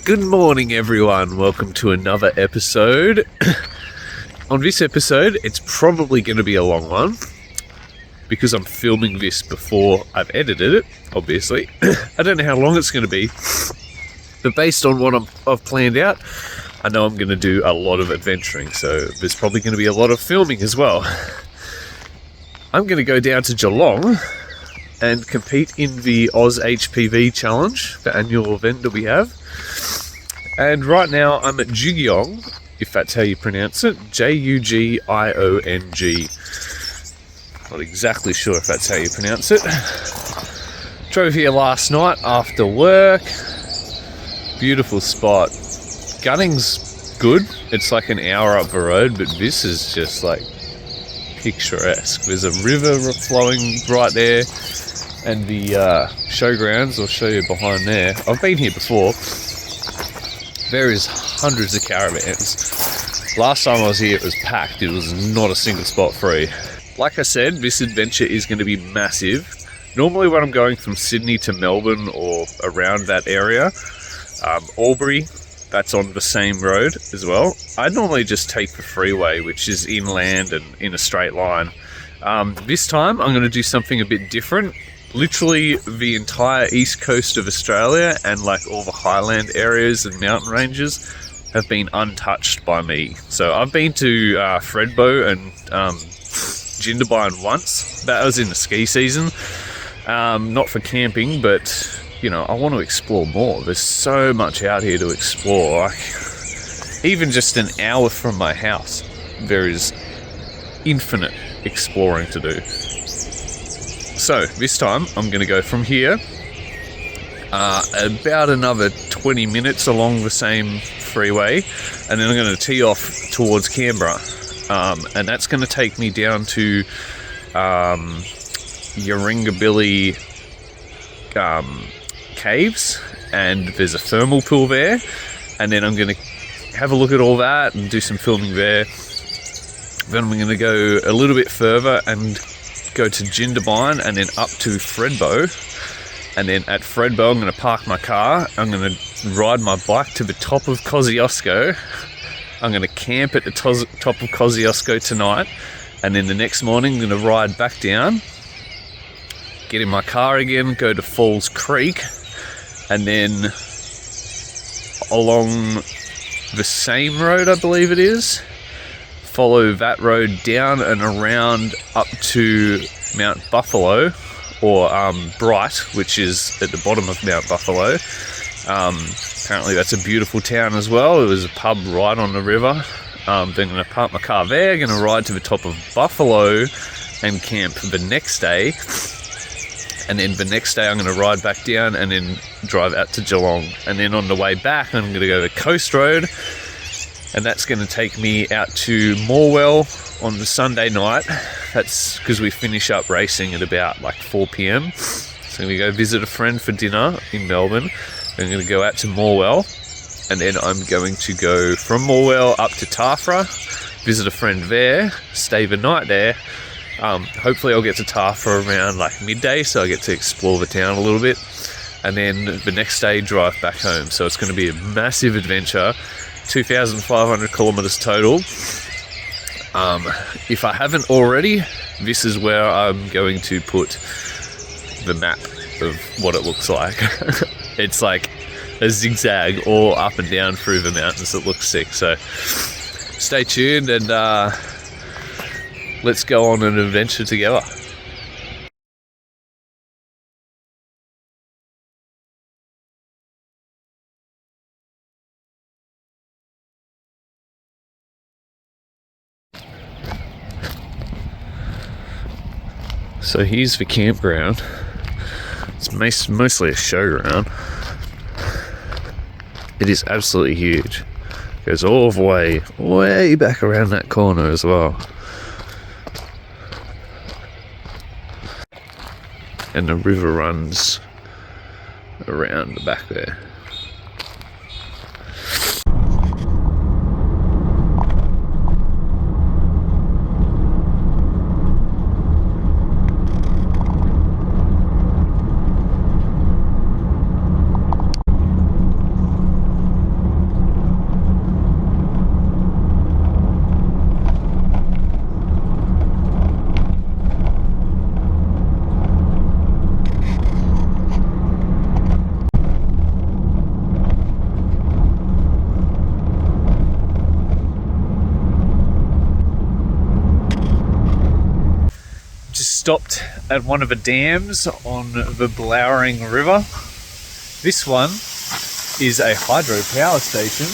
Good morning, everyone. Welcome to another episode. On this episode, it's probably going to be a long one because I'm filming this before I've edited it, obviously. I don't know how long it's going to be, but based on what I've planned out, I know I'm going to do a lot of adventuring, so there's probably going to be a lot of filming as well. I'm going to go down to Geelong and compete in the Oz HPV challenge, the annual event that we have. And right now I'm at Jugiong, if that's how you pronounce it, Jugiong. Not exactly sure if that's how you pronounce it. Drove here last night after work. Beautiful spot. Gunning's good. It's like an hour up the road, but this is just like picturesque. There's a river flowing right there, and the showgrounds, I'll show you behind there. I've been here before. There is hundreds of caravans. Last time I was here it was packed. It was not a single spot free. Like I said, this adventure is going to be massive. Normally when I'm going from Sydney to Melbourne or around that area, Albury, that's on the same road as well. I normally just take the freeway, which is inland and in a straight line. This time I'm going to do something a bit different. Literally the entire east coast of Australia and like all the highland areas and mountain ranges have been untouched by me. So I've been to Thredbo and Jindabyne once. That was in the ski season. Not for camping, but you know, I want to explore more. There's so much out here to explore. Like, even just an hour from my house, there is infinite exploring to do. So this time I'm going to go from here about another 20 minutes along the same freeway, and then I'm going to tee off towards Canberra, and that's going to take me down to Yaringabilly caves, and there's a thermal pool there, and then I'm going to have a look at all that and do some filming there. Then I'm going to go a little bit further and go to Jindabyne and then up to Thredbo, and then at Thredbo I'm going to park my car. I'm going to ride my bike to the top of Kosciuszko. I'm going to camp at the top of Kosciuszko tonight, and then the next morning I'm going to ride back down, get in my car again, go to Falls Creek, and then along the same road, I believe it is, follow that road down and around up to Mount Buffalo, or Bright, which is at the bottom of Mount Buffalo. Apparently that's a beautiful town as well. It was a pub right on the river. Then I'm going to park my car there, going to ride to the top of Buffalo and camp the next day. And then the next day I'm going to ride back down and then drive out to Geelong. And then on the way back I'm going to go to Coast Road, and that's going to take me out to Morwell on the Sunday night. That's because we finish up racing at about like 4 p.m. So I'm going to go visit a friend for dinner in Melbourne. I'm going to go out to Morwell, and then I'm going to go from Morwell up to Tafra, visit a friend there, stay the night there. Hopefully I'll get to Tafra around like midday, so I get to explore the town a little bit, and then the next day drive back home. So it's going to be a massive adventure. 2,500 kilometers total. If I haven't already, this is where I'm going to put the map of what it looks like. It's like a zigzag all up and down through the mountains. It looks sick. So stay tuned, and let's go on an adventure together. So here's the campground. It's mostly a showground. It is absolutely huge. It goes all the way back around that corner as well. And the river runs around the back there. stopped at one of the dams on the Blowering River. This one is a hydropower station.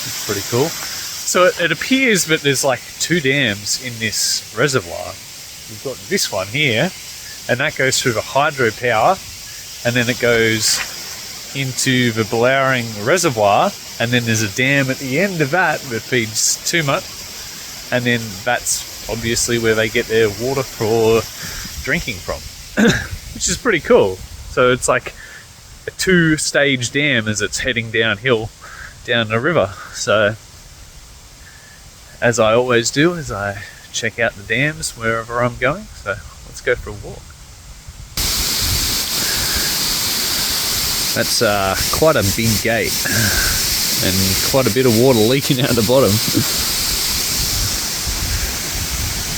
It's pretty cool. So it appears that there's like 2 dams in this reservoir. We've got this one here, and that goes through the hydropower, and then it goes into the Blowering Reservoir, and then there's a dam at the end of that feeds Tumut, and then that's obviously where they get their water for drinking from, which is pretty cool. So it's like a 2-stage dam as it's heading downhill down the river. So as I always do, is I check out the dams wherever I'm going. So let's go for a walk. That's quite a big gate and quite a bit of water leaking out the bottom.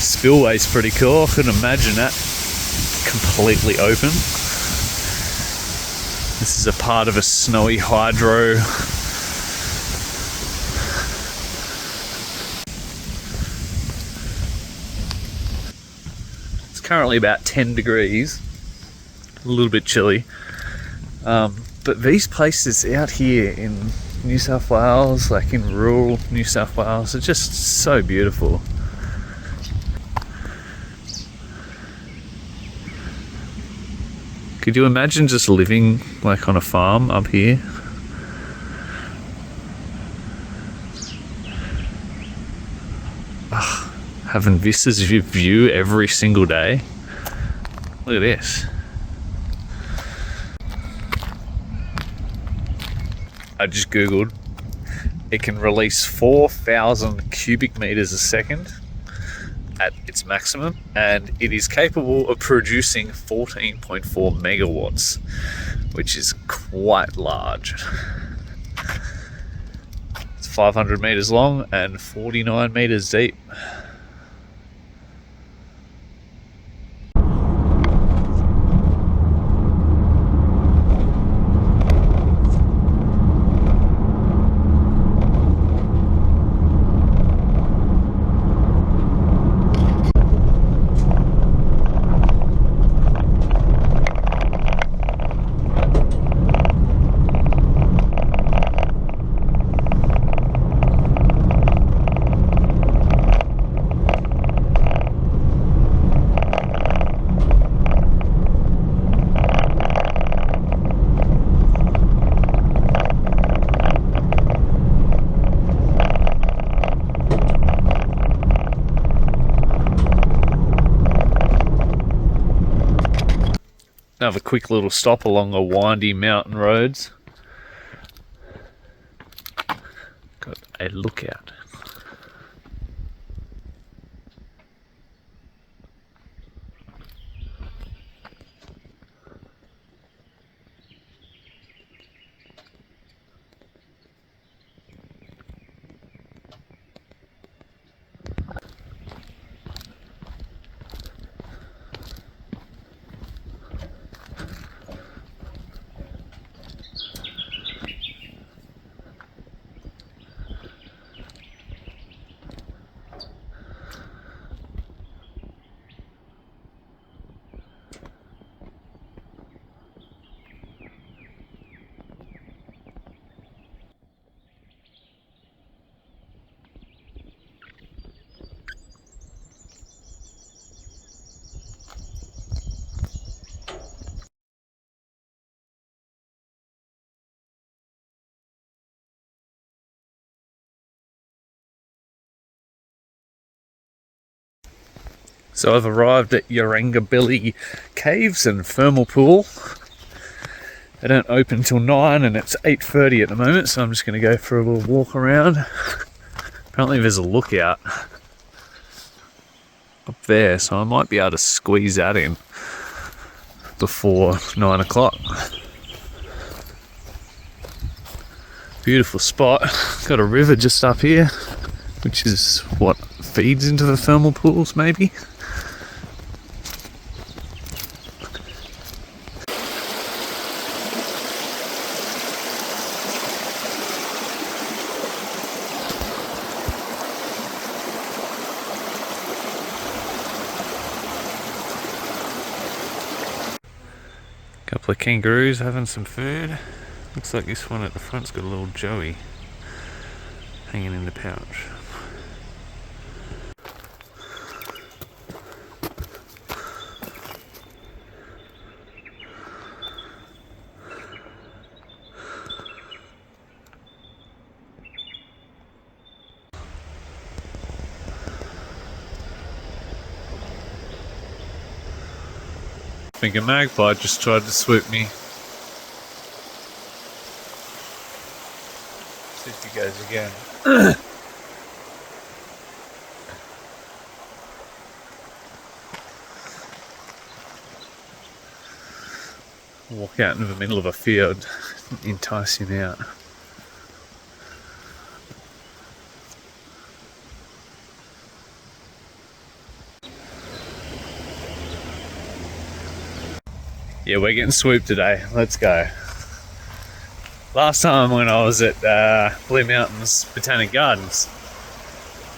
Spillway's pretty cool. I couldn't imagine that completely open. This is a part of a snowy hydro. It's currently about 10 degrees, a little bit chilly. But these places out here in New South Wales, like in rural New South Wales, are just so beautiful. Could you imagine just living like on a farm up here? Having this as your view every single day. Look at this. I just googled, it can release 4,000 cubic meters a second at its maximum, and it is capable of producing 14.4 megawatts, which is quite large. It's 500 meters long and 49 meters deep. Another quick little stop along the windy mountain roads. Got a lookout. So I've arrived at Yarangabilly Caves and Thermal Pool. They don't open till 9 and it's 8:30 at the moment, so I'm just going to go for a little walk around. Apparently there's a lookout up there, so I might be able to squeeze that in before 9 o'clock. Beautiful spot. Got a river just up here, which is what feeds into the thermal pools maybe. Couple of kangaroos having some food. Looks like this one at the front's got a little joey hanging in the pouch. I think a magpie just tried to swoop me. See if he goes again. Walk out into the middle of a field, entice him out. Yeah, we're getting swooped today. Let's go. Last time when I was at Blue Mountains Botanic Gardens,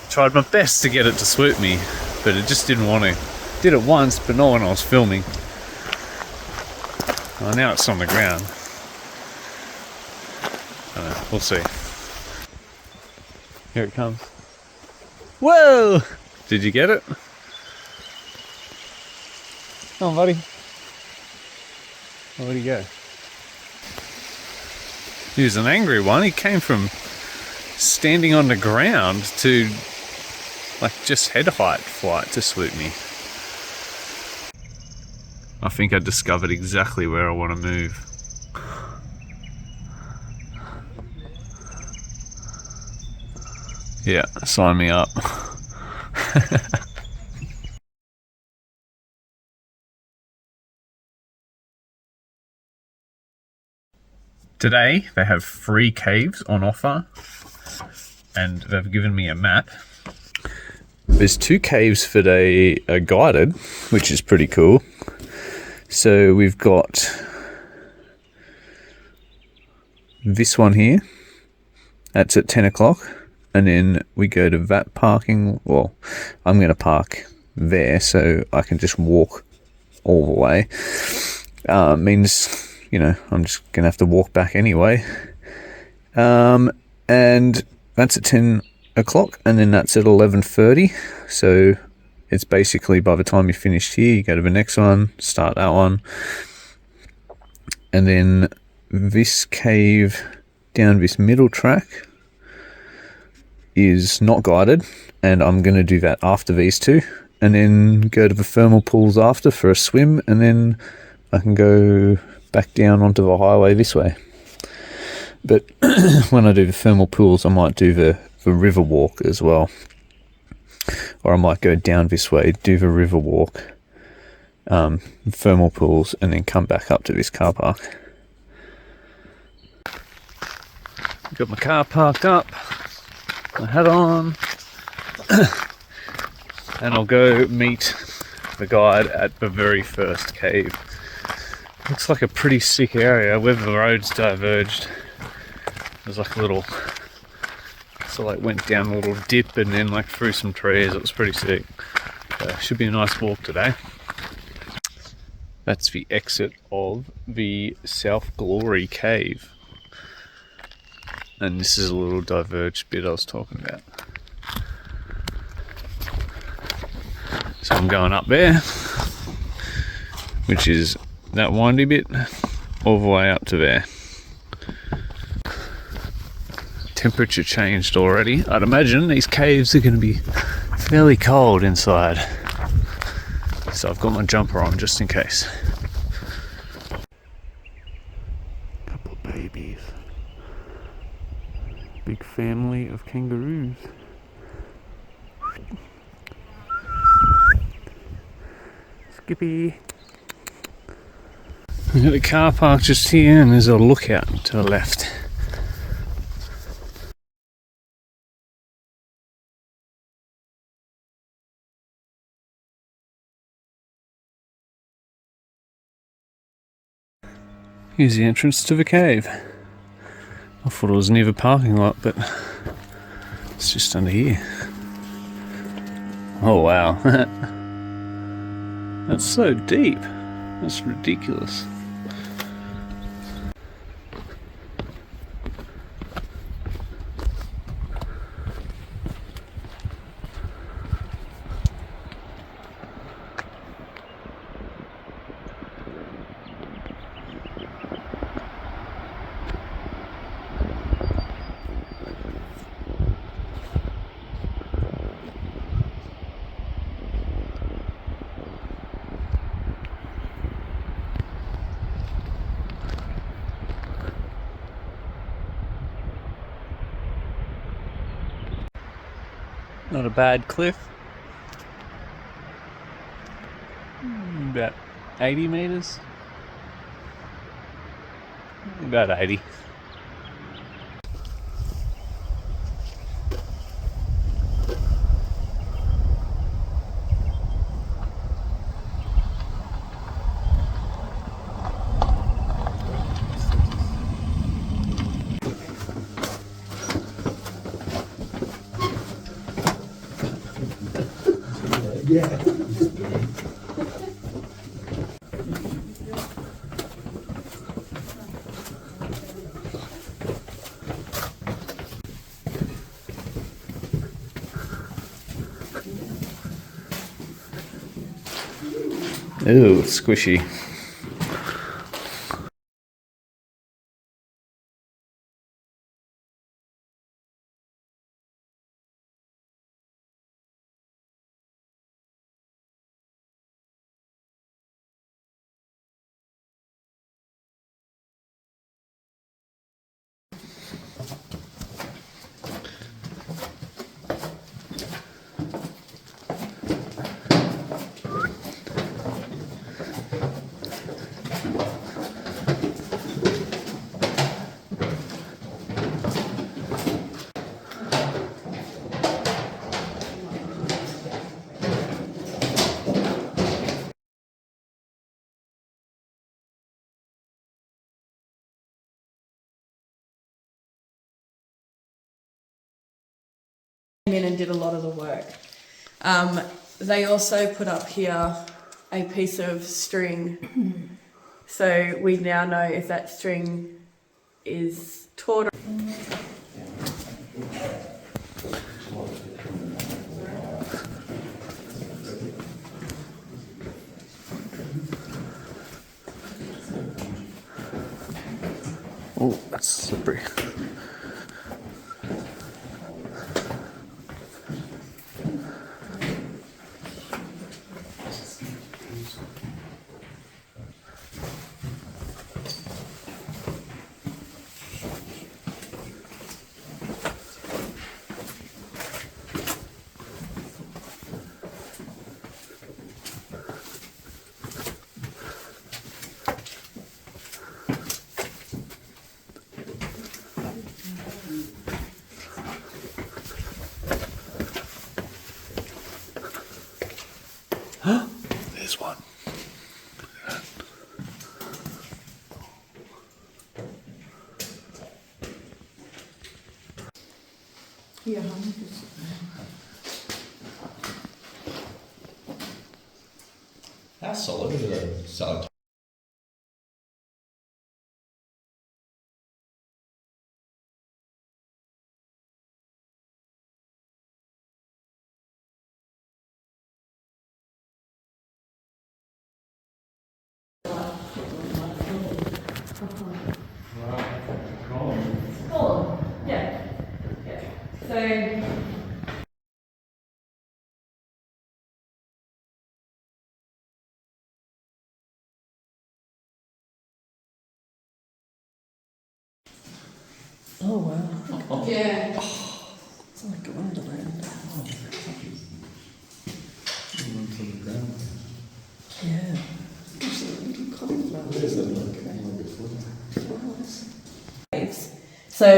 tried my best to get it to swoop me, but it just didn't want to. Did it once, but not when I was filming. Well, now it's on the ground. I don't know, we'll see. Here it comes. Whoa! Did you get it? Come on, buddy. Where'd he go? He was an angry one. He came from standing on the ground to like just head height flight to swoop me. I think I discovered exactly where I want to move. Yeah, sign me up. Today they have 3 caves on offer and they've given me a map. There's 2 caves that are guided, which is pretty cool. So we've got this one here, that's at 10 o'clock, and then we go to that parking. Well, I'm going to park there so I can just walk all the way. Means, you know, I'm just going to have to walk back anyway. And that's at 10 o'clock, and then that's at 11:30. So it's basically by the time you finish here, you go to the next one, start that one. And then this cave down this middle track is not guided, and I'm going to do that after these 2. And then go to the thermal pools after for a swim, and then I can go back down onto the highway this way. But when I do the thermal pools, I might do the river walk as well, or I might go down this way, do the river walk, thermal pools, and then come back up to this car park. Got my car parked up, my hat on, and I'll go meet the guide at the very first cave. Looks like a pretty sick area where the roads diverged. There's like a little, so like went down a little dip and then like through some trees. It was pretty sick. Should be a nice walk today. That's the exit of the South Glory Cave. And this is a little diverged bit I was talking about. So I'm going up there, which is that windy bit, all the way up to there. Temperature changed already. I'd imagine these caves are going to be fairly cold inside. So I've got my jumper on just in case. Couple of babies. Big family of kangaroos. Skippy. We've got a car park just here, and there's a lookout to the left. Here's the entrance to the cave. I thought it was near the parking lot, but it's just under here. Oh wow. That's so deep. That's ridiculous. Not a bad cliff. About 80 metres. About 80. Yeah. Ooh, squishy. In and did a lot of the work. They also put up here a piece of string, so we now know if that string is taut or Oh, that's slippery. There's one. yeah. How solid are the solid? Yeah. So Oh wow, yeah. it's like a wonderland. Yeah. There's a little cauliflower. Waves. So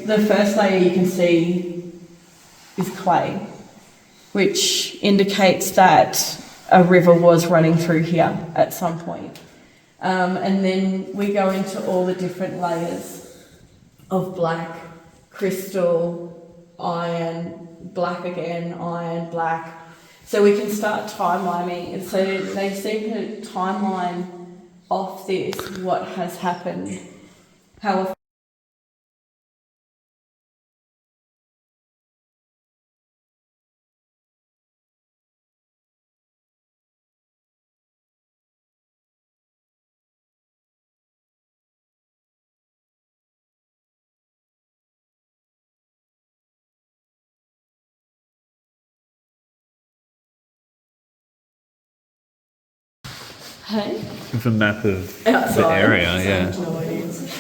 the first layer you can see is clay, which indicates that a river was running through here at some point. And then we go into all the different layers of black, crystal, iron, black again, iron, black. So we can start timelining. So they seem to timeline off this, what has happened, how hey? With a map of Outside. the area, yeah. No ideas.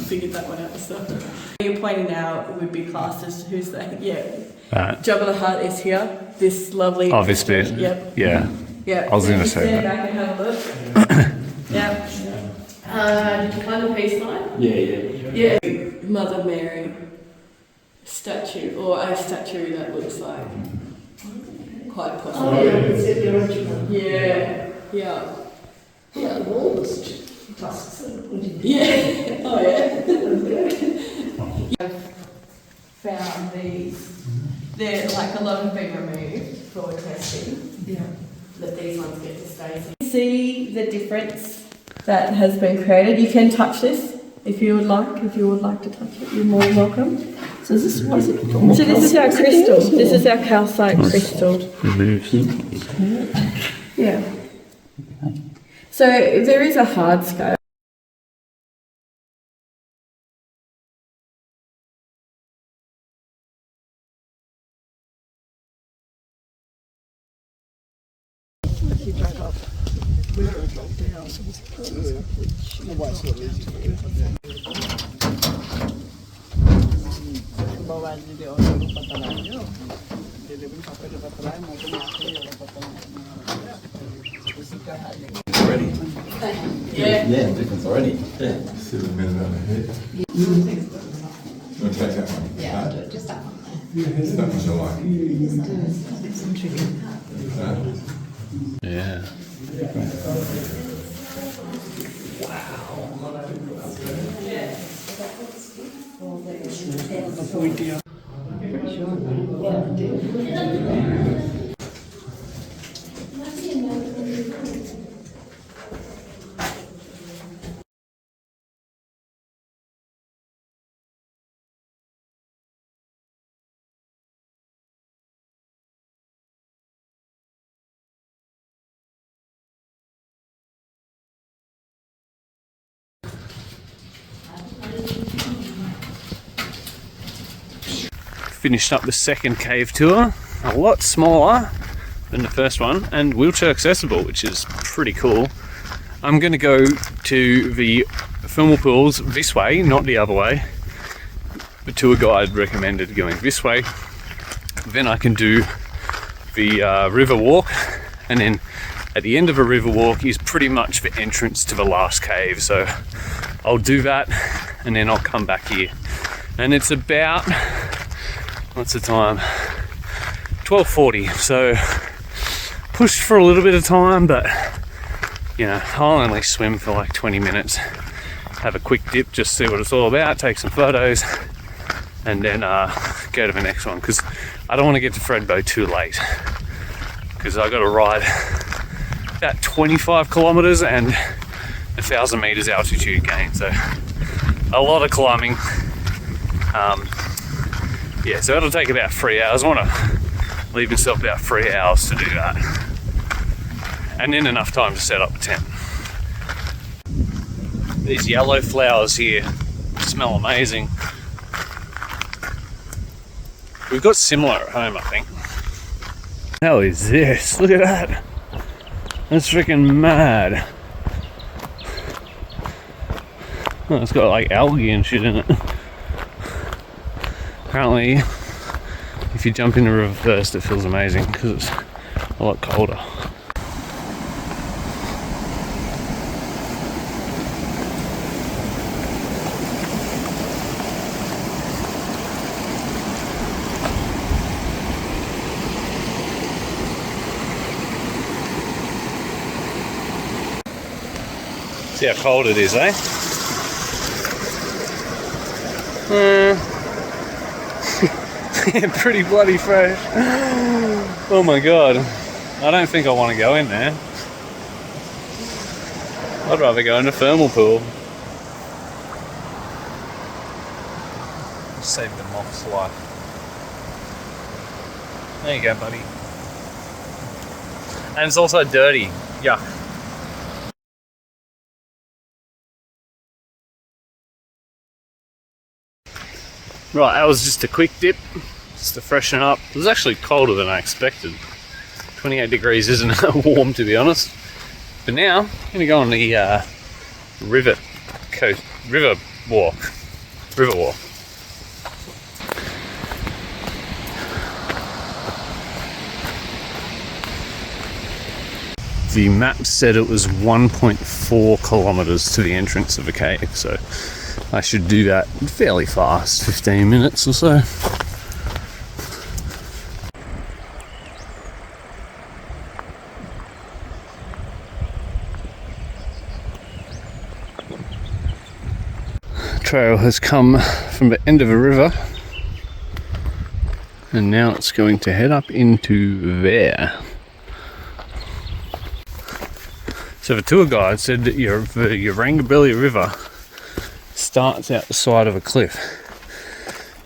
Figured that one out. So you're pointing out it would be classed as who's that? Yeah. Jabba the Hutt is here. This lovely. Oh, this bit. Yep. Yeah. Yeah. I was going to Just say stand that. back and have a look. Yeah. Did you find the peace line? Yeah. Mother Mary statue, or a statue that looks like quite possible. Oh, yeah, it's the original. Yeah. Yeah. Yeah, the wall was tusks and pointing. Yeah. Oh yeah. I've found these. They're like a lot have been removed for testing. Yeah. That these ones get to stay. See the difference that has been created. You can touch this if you would like. If you would like to touch it, you're more than welcome. So is this, what is it? So this is our crystal. This is our calcite crystal. Yeah. So there is a hard scale. Already? Yeah. Yeah, difference already. Yeah. $7 million ahead. We'll take that one. Yeah, I'll do it, just that one. It's that much I like. It's intriguing. Yeah. Finished up the second cave tour, a lot smaller than the first one and wheelchair accessible, which is pretty cool. I'm going to go to the thermal pools this way, not the other way. The tour guide recommended going this way. Then I can do the river walk, and then at the end of a river walk is pretty much the entrance to the last cave. So I'll do that and then I'll come back here. And it's about, what's the time? 12:40. So pushed for a little bit of time, but you know, I'll only swim for like 20 minutes. Have a quick dip, just see what it's all about, take some photos, and then go to the next one, because I don't want to get to Fredbo too late, because I got to ride about 25 kilometers and 1,000 meters altitude gain, so a lot of climbing. Yeah, so it'll take about 3 hours. I want to leave myself about 3 hours to do that, and then enough time to set up a tent. These yellow flowers here smell amazing. We've got similar at home, I think. Hell is this? Look at that. That's freaking mad. Oh, it's got like algae and shit in it. Apparently, if you jump in the river first, it feels amazing because it's a lot colder. See how cold it is, eh? Pretty bloody fresh. Oh my god. I don't think I want to go in there. I'd rather go in a thermal pool. Save the moth's life. There you go, buddy. And it's also dirty. Yuck. Right, that was just a quick dip, just to freshen up. It was actually colder than I expected. 28 degrees isn't warm, to be honest. But now, I'm going to go on the river walk. the map said it was 1.4 kilometers to the entrance of a cave, so I should do that fairly fast, 15 minutes or so. Trail has come from the end of a river and now it's going to head up into there. So the tour guide said that the Yarrangobilly River starts out the side of a cliff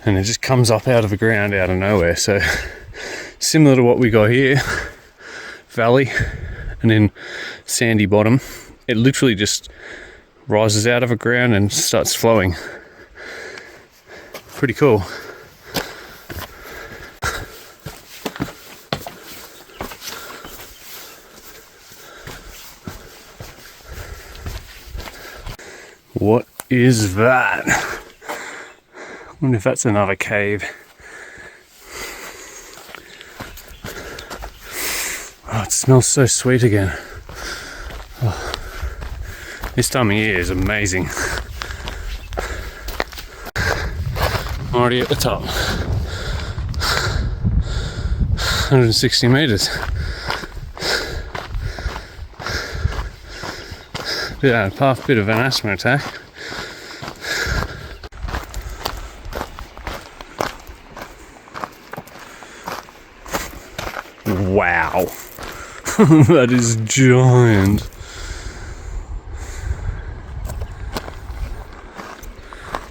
and it just comes up out of the ground out of nowhere. So similar to what we got here, valley and then sandy bottom, it literally just rises out of the ground and starts flowing. Pretty cool. What is that? I wonder if that's another cave. Oh, it smells so sweet again. Oh. This time of year is amazing. I'm already at the top. 160 meters. Yeah, path, bit of an asthma attack. Wow. That is giant.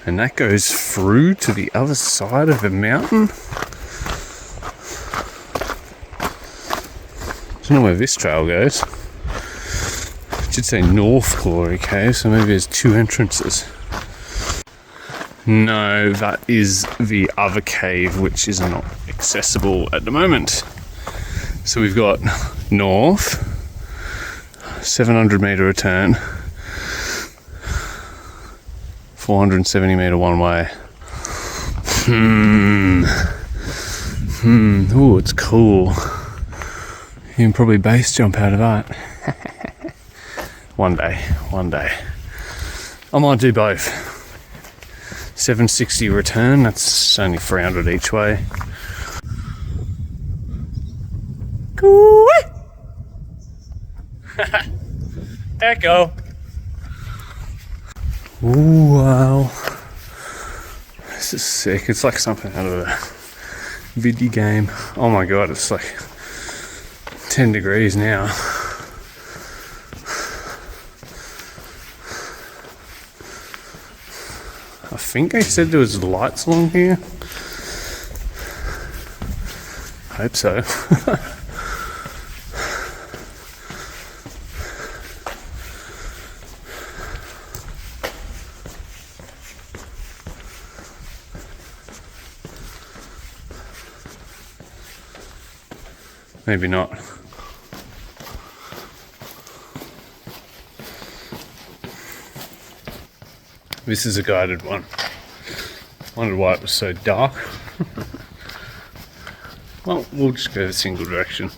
And that goes through to the other side of the mountain. I don't know where this trail goes. It should say North Glory Cave, so maybe there's two entrances. No, that is the other cave, which is not accessible at the moment. So we've got north, 700 meter return, 470 meter one way. Ooh, it's cool. You can probably base jump out of that. One day. I might do both. 760 return, that's only 300 each way. Cool. Echo. Ooh, wow. This is sick. It's like something out of a video game. Oh my god, it's like 10 degrees now. I think they said there was lights along here. I hope so. Maybe not. This is a guided one. Wondered why it was so dark. Well, we'll just go the single direction.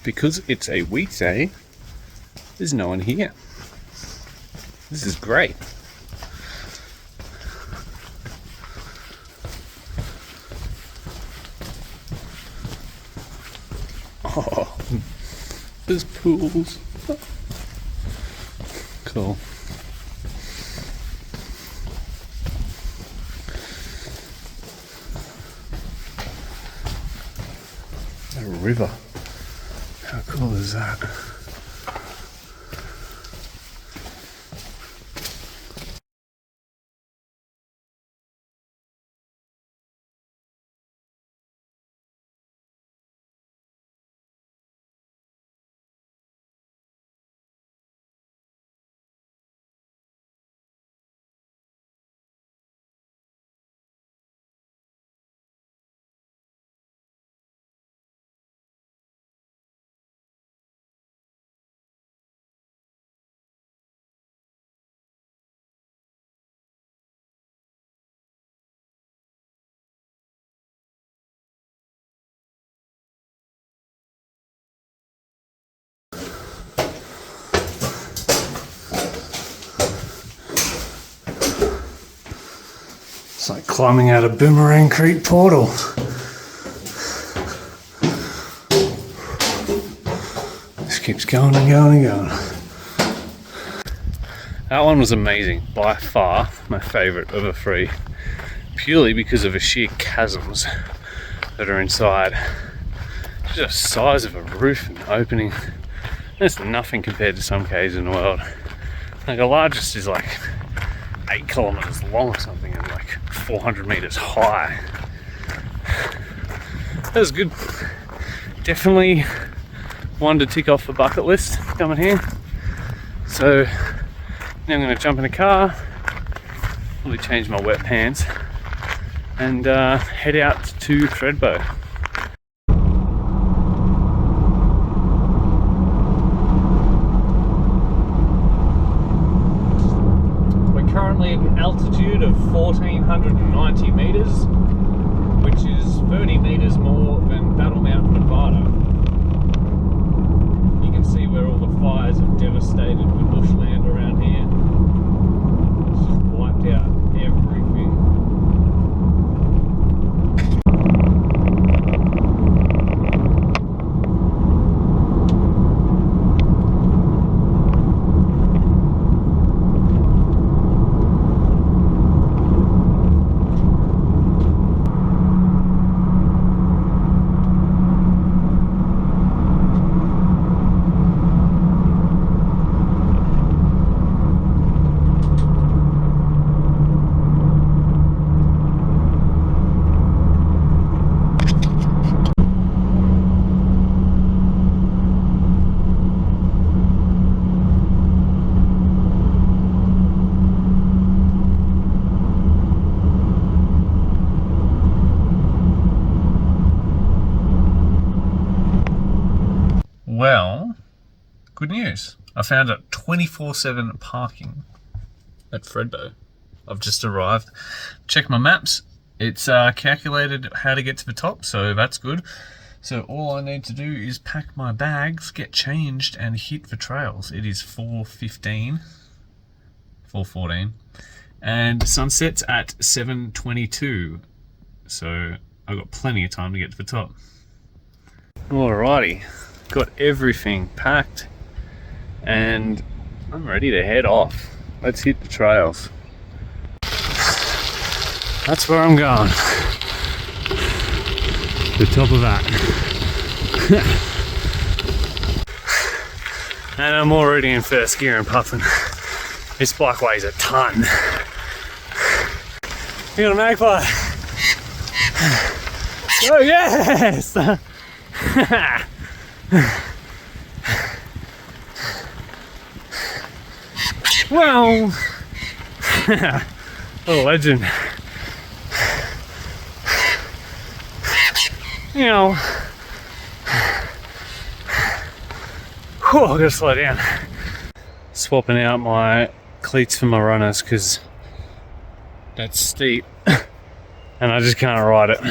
Because it's a weekday, there's no one here. This is great. Oh, there's pools. Cool. A river. How cool is that? It's like climbing out a Boomerang Creek portal. This keeps going and going and going. That one was amazing, by far my favourite of the three, purely because of the sheer chasms that are inside. Just the size of a roof and opening. That's nothing compared to some caves in the world. Like the largest is like 8 kilometers long or something and like 400 meters high. That was good. Definitely one to tick off the bucket list coming here. So now I'm going to jump in a car, probably change my wet pants, and head out to Thredbo. Currently at an altitude of 1,490 meters, which is 30 meters more than Battle Mountain, Nevada. You can see where all the fires have devastated the bushland around here. It's just wiped out everything. Well, good news. I found a 24/7 parking at Thredbo. I've just arrived. Checked my maps. It's calculated how to get to the top, so that's good. So all I need to do is pack my bags, get changed, and hit the trails. It is 4:15, 4:14, and sunset's at 7:22. So I've got plenty of time to get to the top. Alrighty. Got everything packed and I'm ready to head off. Let's hit the trails. That's where I'm going. The top of that. And I'm already in first gear and puffing. This bike weighs a ton. You got a magpie? Oh yes! Well, what a legend. You know, whew, I gotta slow down. Swapping out my cleats for my runners because that's steep and I just can't ride it.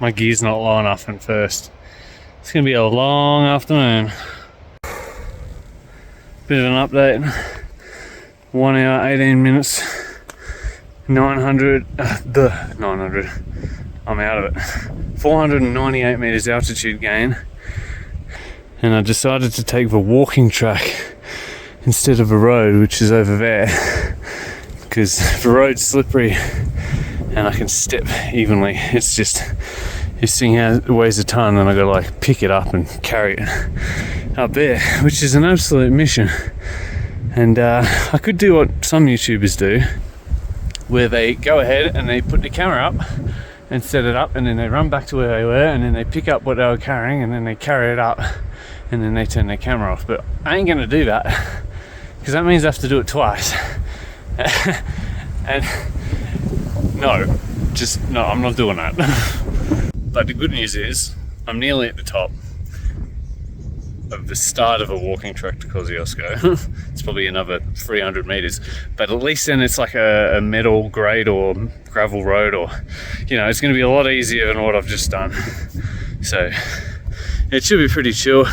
My gear's not low enough in first. It's gonna be a long afternoon. Bit of an update. 1 hour, 18 minutes, 900, 900, I'm out of it. 498 meters altitude gain. And I decided to take the walking track instead of a road, which is over there. Because the road's slippery and I can step evenly. It's just, this thing weighs a ton and I gotta like pick it up and carry it up there, which is an absolute mission. And I could do what some YouTubers do, where they go ahead and they put the camera up and set it up and then they run back to where they were and then they pick up what they were carrying and then they carry it up and then they turn their camera off. But I ain't gonna do that because that means I have to do it twice. And no, I'm not doing that. But the good news is I'm nearly at the top of the start of a walking track to Kosciuszko. It's probably another 300 meters, but at least then it's like a metal grade or gravel road, or you know, it's going to be a lot easier than what I've just done. So it should be pretty chill.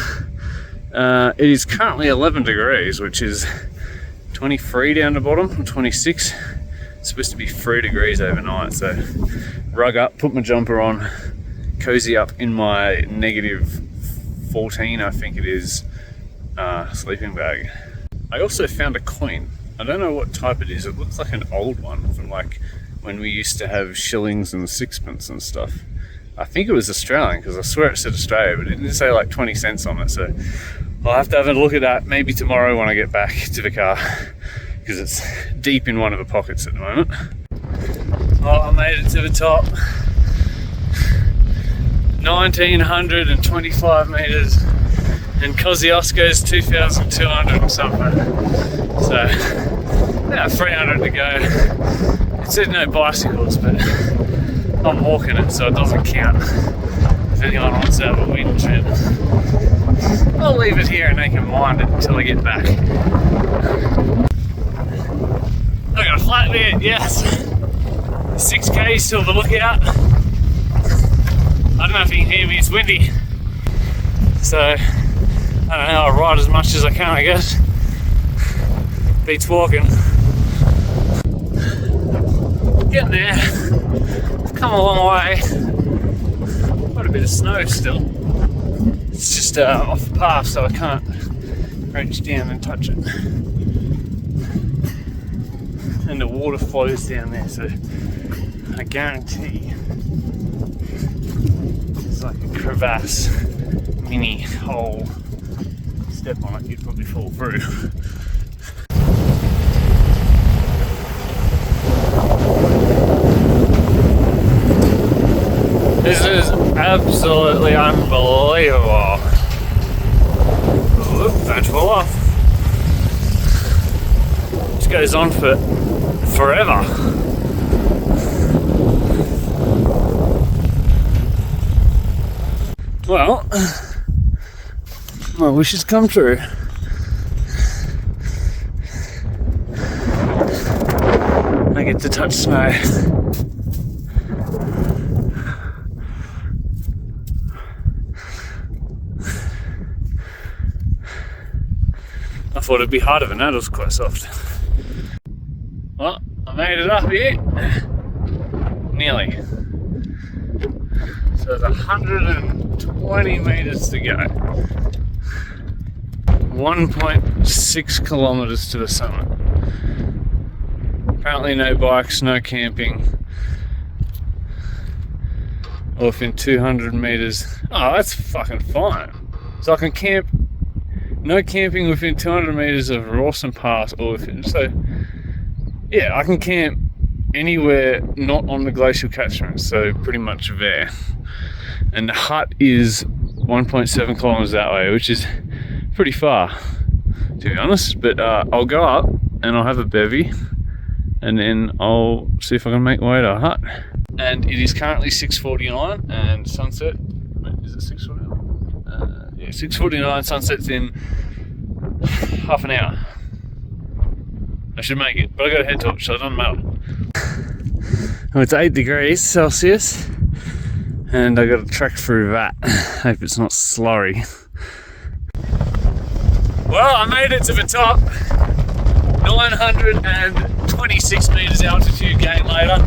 It is currently 11 degrees, which is 23 down the bottom, 26. It's supposed to be 3 degrees overnight, so rug up, put my jumper on, cozy up in my negative 14, I think it is, sleeping bag. I also found a coin. I don't know what type it is. It looks like an old one from like when we used to have shillings and sixpence and stuff. I think it was Australian because I swear it said Australia, but it didn't say like 20 cents on it. So I'll have to have a look at that maybe tomorrow when I get back to the car, because it's deep in one of the pockets at the moment. Oh, I made it to the top. 1925 meters, and Kosciuszko's 2,200 or something. So, yeah, 300 to go. It said no bicycles, but I'm walking it, so it doesn't count. If anyone wants to have a wind trip, I'll leave it here and they can wind it until I get back. I got a flat bed, yes. 6K till the lookout. I don't know if you can hear me, it's windy. So, I don't know, I'll ride as much as I can, I guess. Beats walking. Getting there. Come a long way. Quite a bit of snow still. It's just off the path, so I can't reach down and touch it. And the water flows down there, so I guarantee there's like a crevasse, mini hole. Step on it, you'd probably fall through. This is absolutely unbelievable. Oop, don't fall off. This goes on for forever. Well, my wishes come true. I get to touch snow. I thought it'd be harder than that, it was quite soft. Well, I made it up here. Nearly. So there's 120 meters to go. 1.6 kilometers to the summit. Apparently no bikes, no camping. Or within 200 meters. Oh, that's fucking fine. So I can camp. No camping within 200 meters of Rawson Pass, or within, so yeah, I can camp anywhere not on the glacial catchment, so pretty much there. And the hut is 1.7 kilometers that way, which is pretty far, to be honest. But I'll go up and I'll have a bevy, and then I'll see if I can make my way to a hut. And it is currently 6:49 and sunset. Wait, is it 6:49? Yeah, 6:49, sunset's in half an hour. I should make it, but I got a head torch, so it doesn't matter. Oh, it's 8 degrees Celsius, and I got to trek through that. Hope it's not slurry. Well, I made it to the top. 926 meters altitude gain later.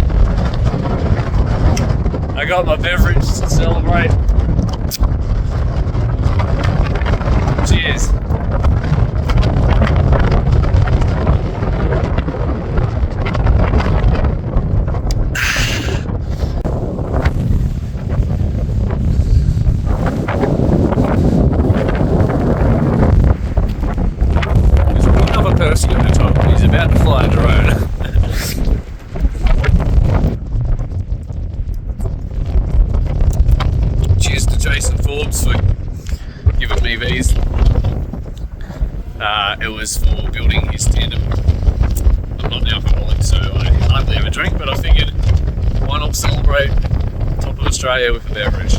I got my beverage to celebrate. Cheers. There's another person at the top. He's about to fly a drone. Cheers to Jason Forbes for giving me these. It was for building his tandem. I'm not an alcoholic, so I hardly ever drink, but I figured why not celebrate top of Australia with a beverage.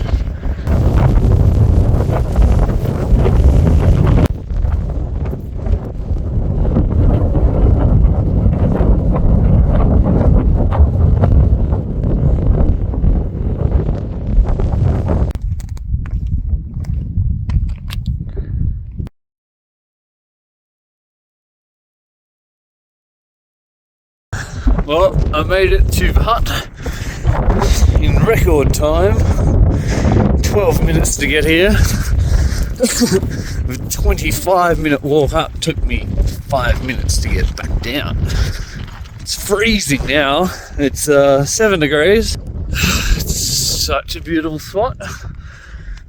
Well, I made it to the hut in record time. 12 minutes to get here. A 25-minute walk up took me 5 minutes to get back down. It's freezing now. It's 7 degrees. It's such a beautiful spot.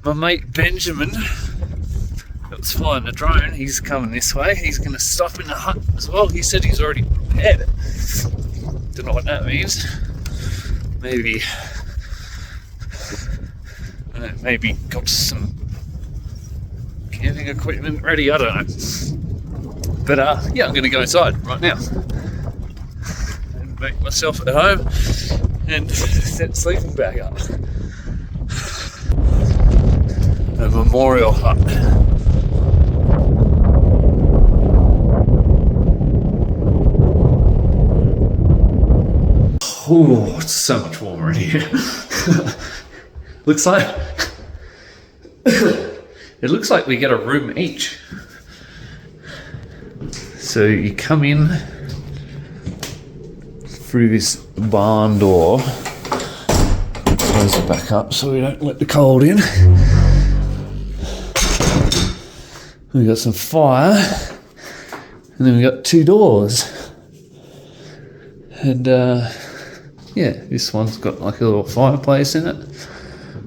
My mate Benjamin, that was flying the drone, he's coming this way. He's going to stop in the hut as well. He said he's already prepared it. Don't know what that means. Maybe got some camping equipment ready, I don't know. But yeah, I'm going to go inside right now and make myself at home and set sleeping bag up. A memorial hut. Oh, it's so much warmer in here. Looks like it looks like we get a room each. So you come in through this barn door. Close it back up so we don't let the cold in. We got some fire, and then we got 2 doors. And yeah, this one's got like a little fireplace in it.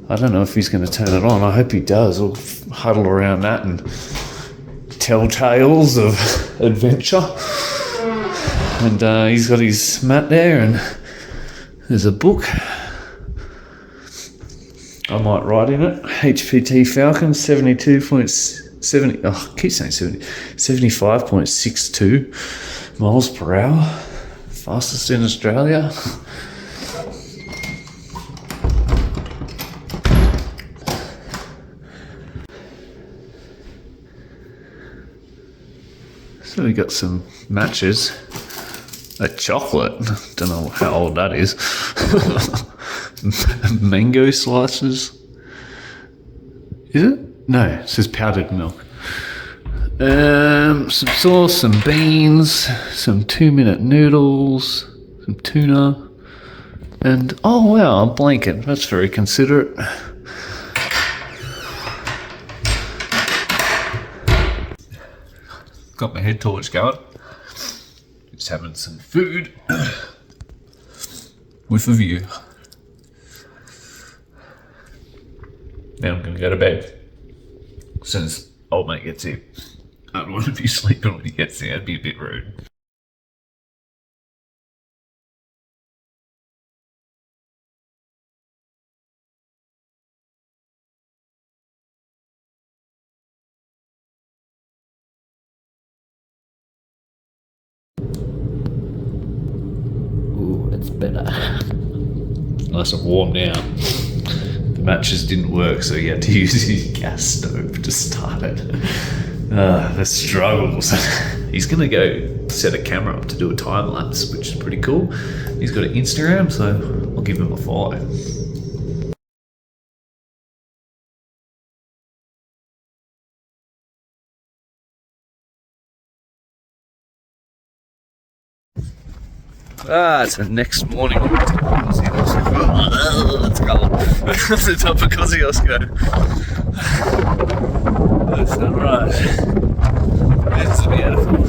I don't know if he's going to turn it on. I hope he does. We'll huddle around that and tell tales of adventure. And he's got his mat there, and there's a book. I might write in it. HPT Falcon 72.70. Oh, I keep saying 70. 75.62 miles per hour. Fastest in Australia. So we got some matches, a chocolate, don't know how old that is, mango slices, is it? No, it says powdered milk. Some sauce, some beans, some 2-minute noodles, some tuna, and oh wow, a blanket, that's very considerate. Got my head torch going. Just having some food with a view. Now I'm going to go to bed as soon as old mate gets here. I don't want to be sleeping when he gets here. That'd be a bit rude. Ooh, it's better. Nice and warm now. The matches didn't work, so he had to use his gas stove to start it. The struggles. He's gonna go set a camera up to do a time lapse, which is pretty cool. He's got an Instagram, so I'll give him a follow. It's the next morning. Let's go. That's the top of Kosciuszko. That's alright. It's beautiful.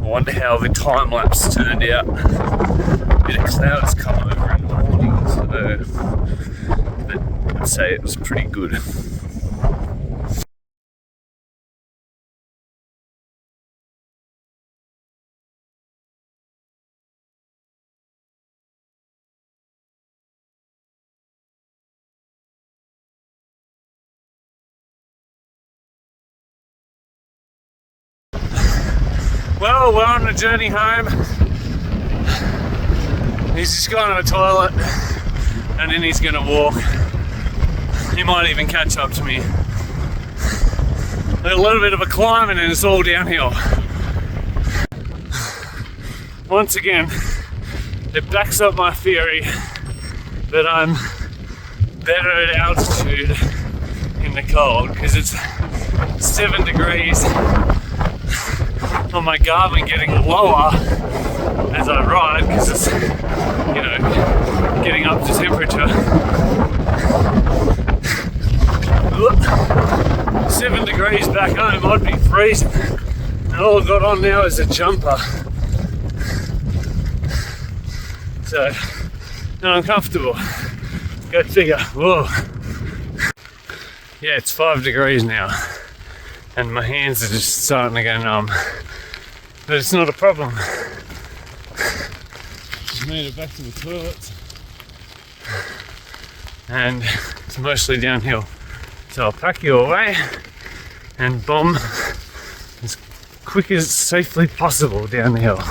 I wonder how the time lapse turned out. A bit of clouds come over in the morning, so but I'd say it was pretty good. Well, we're on the journey home. He's just gone to the toilet and then he's gonna walk. He might even catch up to me. A little bit of a climb and then it's all downhill. Once again, it backs up my theory that I'm better at altitude in the cold because it's 7 degrees on my Garmin getting lower as I ride because it's, you know, getting up to temperature. 7 degrees back home, I'd be freezing. And all I've got on now is a jumper. So, no, I'm comfortable. Go figure. Whoa. Yeah, it's 5 degrees now. And my hands are just starting to go numb. But it's not a problem. Just made it back to the toilets. And it's mostly downhill. So I'll pack you away and bomb as quick as safely possible down the hill.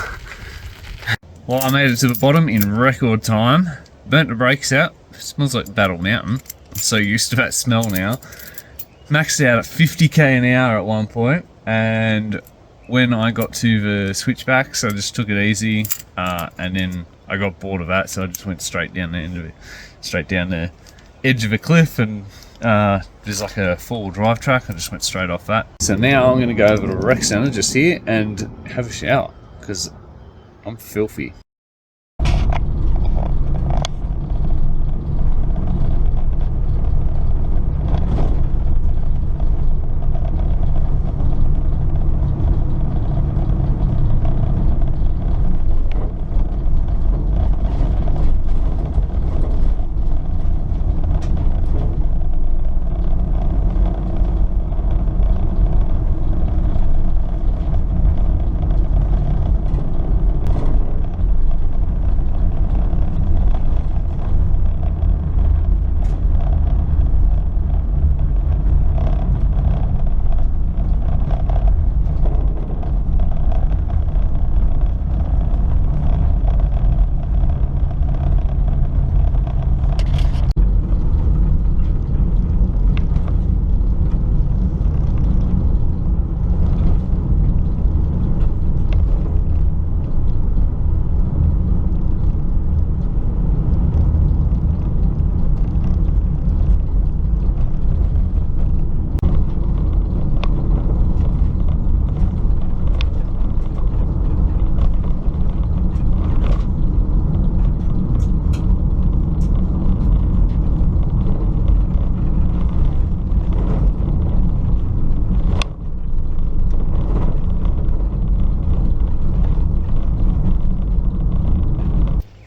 Well, I made it to the bottom in record time. Burnt the brakes out. It smells like Battle Mountain. I'm so used to that smell now. Maxed out at 50k an hour at one point, and when I got to the switchbacks, I just took it easy, and then I got bored of that, so I just went straight down the end of it, straight down the edge of a cliff, and there's like a four-wheel drive track. I just went straight off that. So now I'm going to go over to Rec Centre just here and have a shower because I'm filthy.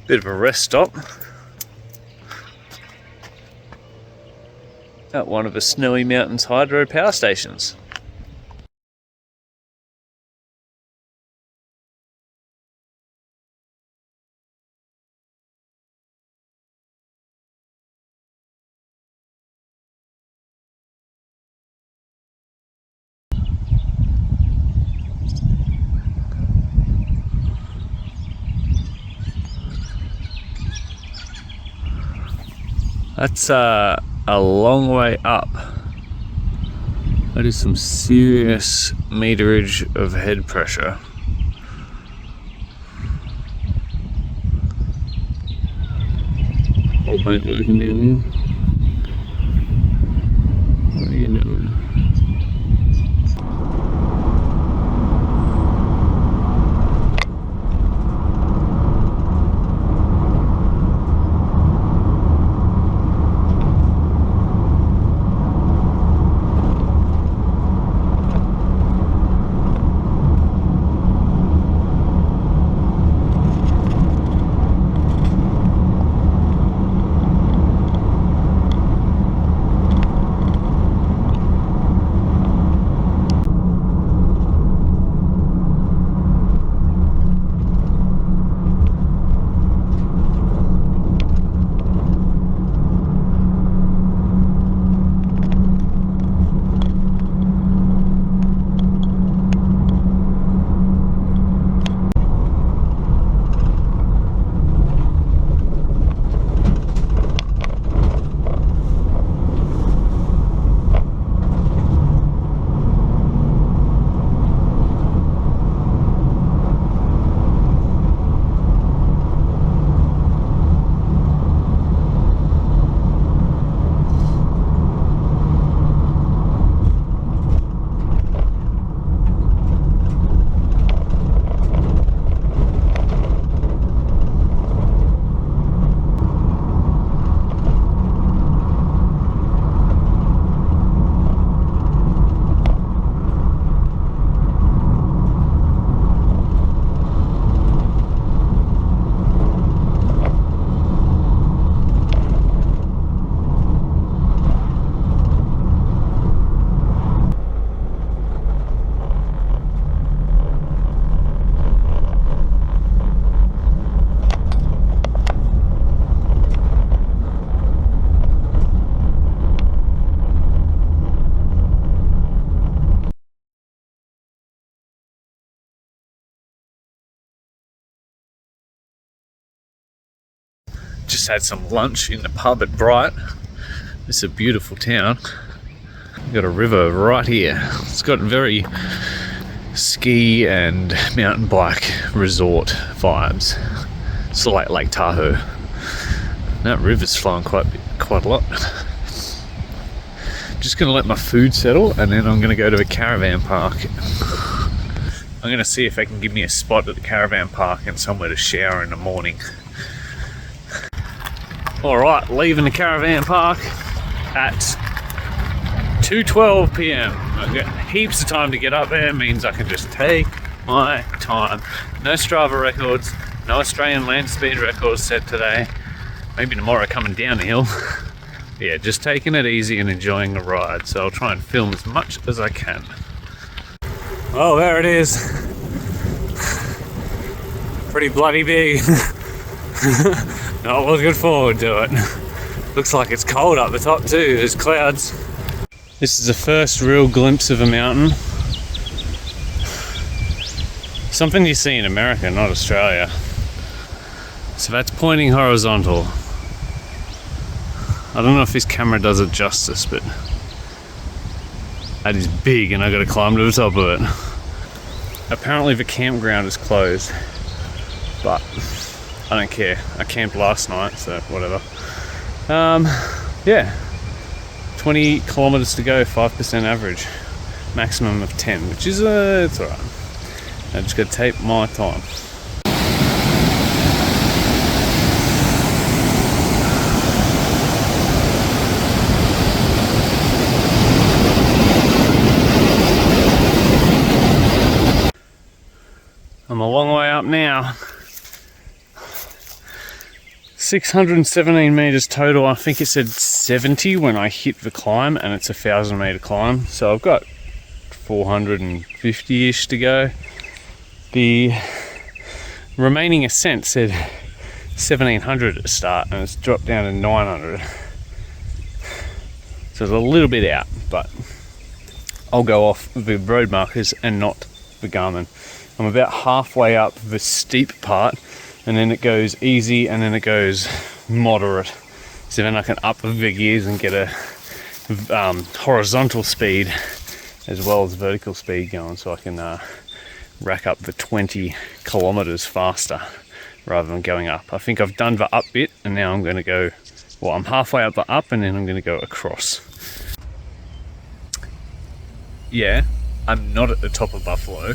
Bit of a rest stop at one of the Snowy Mountains hydro power stations. That's a long way up. That is some serious meterage of head pressure. Oh, mate, working down here. What are you doing? just had some lunch in the pub at Bright. It's a beautiful town. We've got a river right here. It's got very ski and mountain bike resort vibes. It's like Lake Tahoe. That river's flowing quite a lot. Just gonna let my food settle and then I'm gonna go to a caravan park. I'm gonna see if they can give me a spot at the caravan park and somewhere to shower in the morning. Alright, leaving the caravan park at 2:12 p.m. I've got heaps of time to get up there. It means I can just take my time. No Strava records, no Australian land speed records set today. Maybe tomorrow coming down the hill. Yeah, just taking it easy and enjoying the ride. So I'll try and film as much as I can. Oh, there it is. Pretty bloody big. Not looking forward to it. Looks like it's cold up the top too. There's clouds. This is the first real glimpse of a mountain. Something you see in America, not Australia. So that's pointing horizontal. I don't know if this camera does it justice, but that is big and I gotta climb to the top of it. Apparently the campground is closed, but I don't care. I camped last night, so whatever. Yeah, 20 kilometers to go, 5% average, maximum of 10, which is it's alright. I just gotta take my time. I'm a long way up now. 617 meters total. I think it said 70 when I hit the climb, and it's a 1,000 meter climb. So I've got 450-ish to go. The remaining ascent said 1,700 at the start, and it's dropped down to 900. So it's a little bit out, but I'll go off the road markers and not the Garmin. I'm about halfway up the steep part, and then it goes easy, and then it goes moderate. So then I can up the gears and get a horizontal speed as well as vertical speed going, so I can rack up the 20 kilometers faster rather than going up. I think I've done the up bit, and now I'm going to go, well, I'm halfway up the up, and then I'm going to go across. Yeah, I'm not at the top of Buffalo.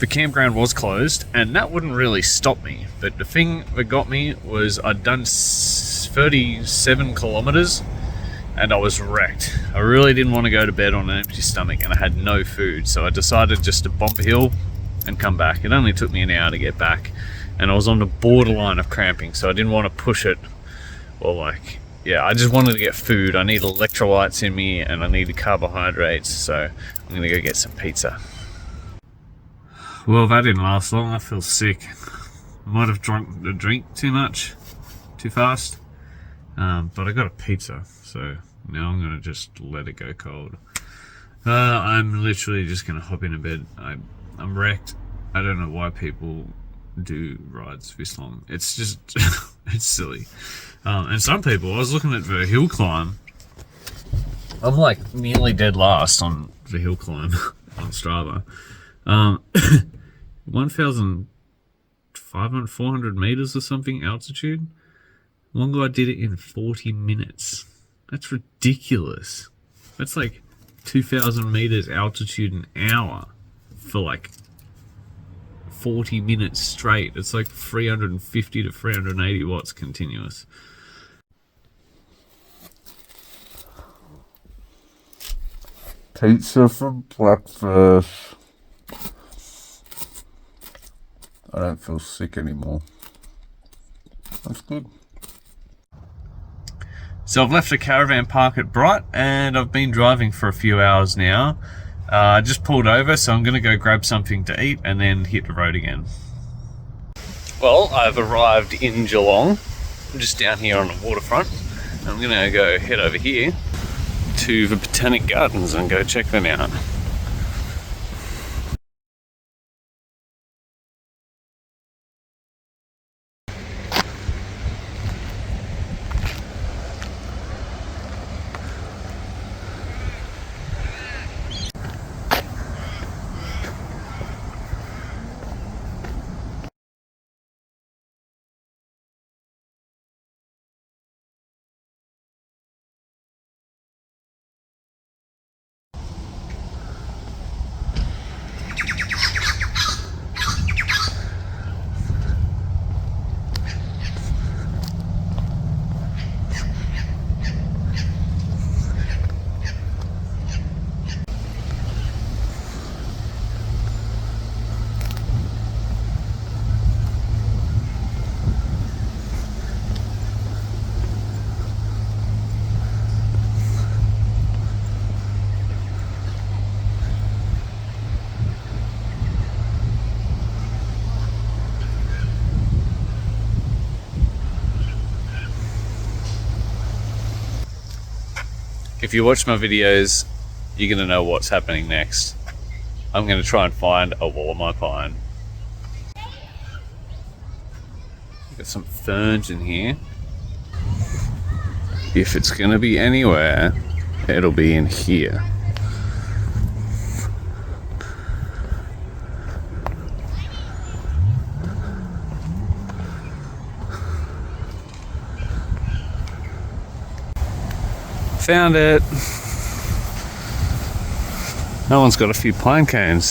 The campground was closed, and that wouldn't really stop me, but the thing that got me was I'd done 37 kilometers and I was wrecked. I really didn't want to go to bed on an empty stomach, and I had no food, so I decided just to bump a hill and come back. It only took me an hour to get back, and I was on the borderline of cramping, so I didn't want to push it. Well, like, yeah, I just wanted to get food. I need electrolytes in me and I needed carbohydrates, so I'm gonna go get some pizza. Well, that didn't last long. I feel sick. Might have drunk the drink too much, too fast. But I got a pizza, so now I'm gonna just let it go cold. I'm literally just gonna hop into bed. I'm wrecked. I don't know why people do rides this long. It's just, it's silly. And some people, I was looking at the hill climb. I'm like nearly dead last on the hill climb on Strava. 1,500, 400 meters or something altitude. One guy did it in 40 minutes. That's ridiculous. That's like 2,000 meters altitude an hour for like 40 minutes straight. It's like 350 to 380 watts continuous. Pizza for breakfast. I don't feel sick anymore. That's good. So I've left the caravan park at Bright, and I've been driving for a few hours now. I just pulled over, so I'm going to go grab something to eat and then hit the road again. Well, I've arrived in Geelong. I'm just down here on the waterfront. I'm going to go head over here to the Botanic Gardens and go check them out. If you watch my videos, you're going to know what's happening next. I'm going to try and find a Wallamai pine. Got some ferns in here. If it's going to be anywhere, it'll be in here. Found it. No one's got a few pine cones.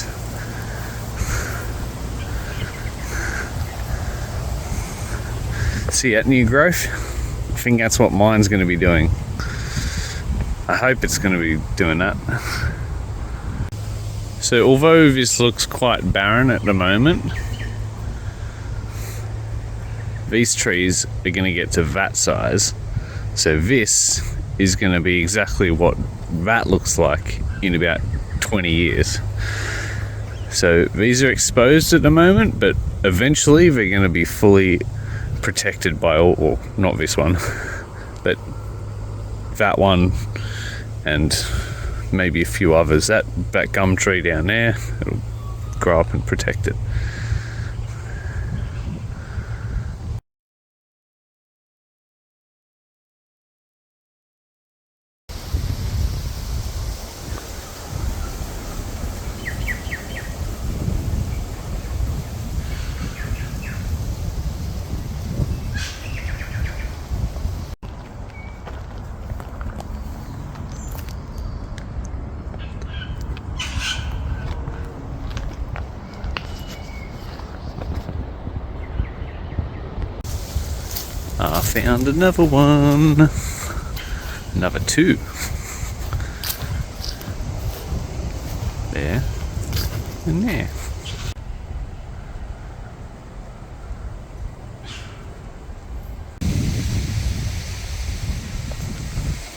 See that new growth? I think that's what mine's going to be doing. I hope it's going to be doing that. So although this looks quite barren at the moment, these trees are going to get to that size. So this is going to be exactly what that looks like in about 20 years. So these are exposed at the moment, but eventually they're going to be fully protected by all, well, not this one, but that one and maybe a few others. That gum tree down there, it'll grow up and protect it. I found another one. Another two. There. And there.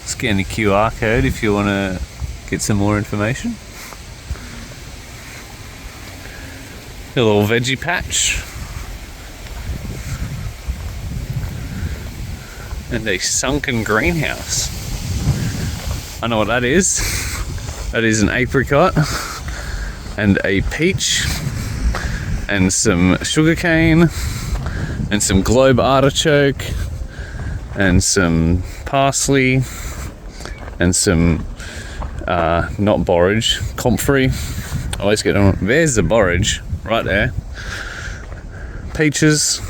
Scan the QR code if you want to get some more information. A little veggie patch. And a sunken greenhouse. I know what that is. That is an apricot and a peach and some sugarcane and some globe artichoke and some parsley and some not borage, comfrey. I always get on. There's the borage right there. Peaches.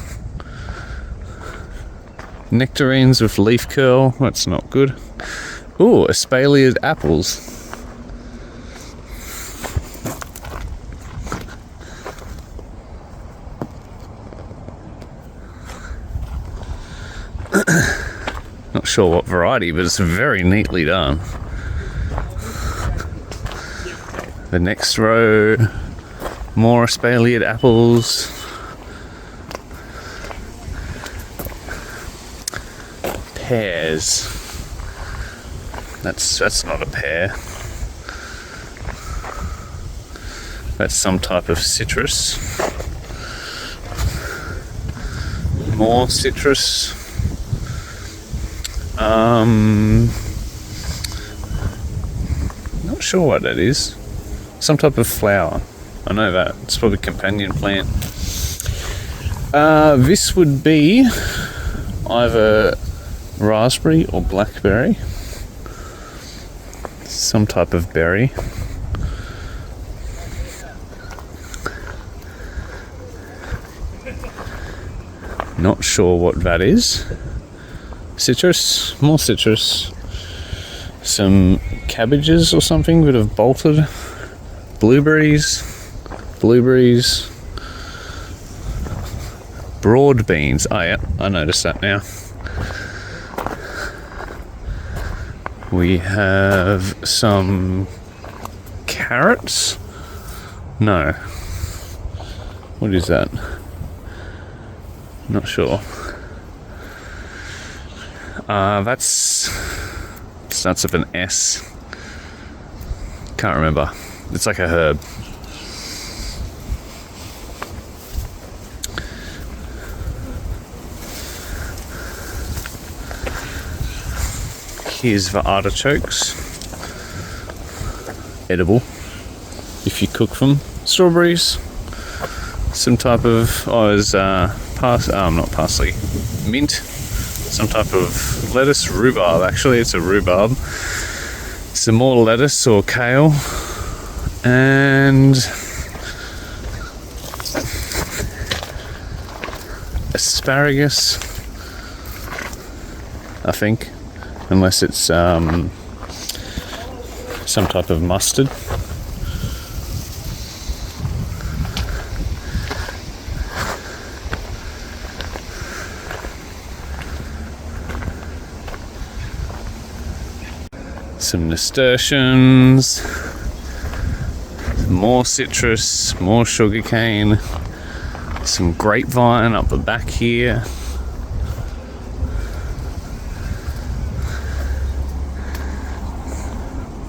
Nectarines with leaf curl, that's not good. Ooh, espaliered apples. Not sure what variety, but it's very neatly done. The next row, more espaliered apples. Pears. That's not a pear. That's some type of citrus. More citrus. Not sure what that is. Some type of flower. I know that. It's probably a companion plant. This would be either raspberry or blackberry, some type of berry. Not sure what that is. Citrus, more citrus, some cabbages or something that have bolted, blueberries, broad beans. Oh yeah, I noticed that now. We have some carrots. No. What is that? Not sure. That starts with an S. Can't remember. It's like a herb. Here's the artichokes. Edible if you cook them. Strawberries. Some type of, not parsley, mint. Some type of lettuce, rhubarb. Actually, it's a rhubarb. Some more lettuce or kale. And asparagus, I think, unless it's some type of mustard. Some nasturtiums, more citrus, more sugarcane, some grapevine up the back here.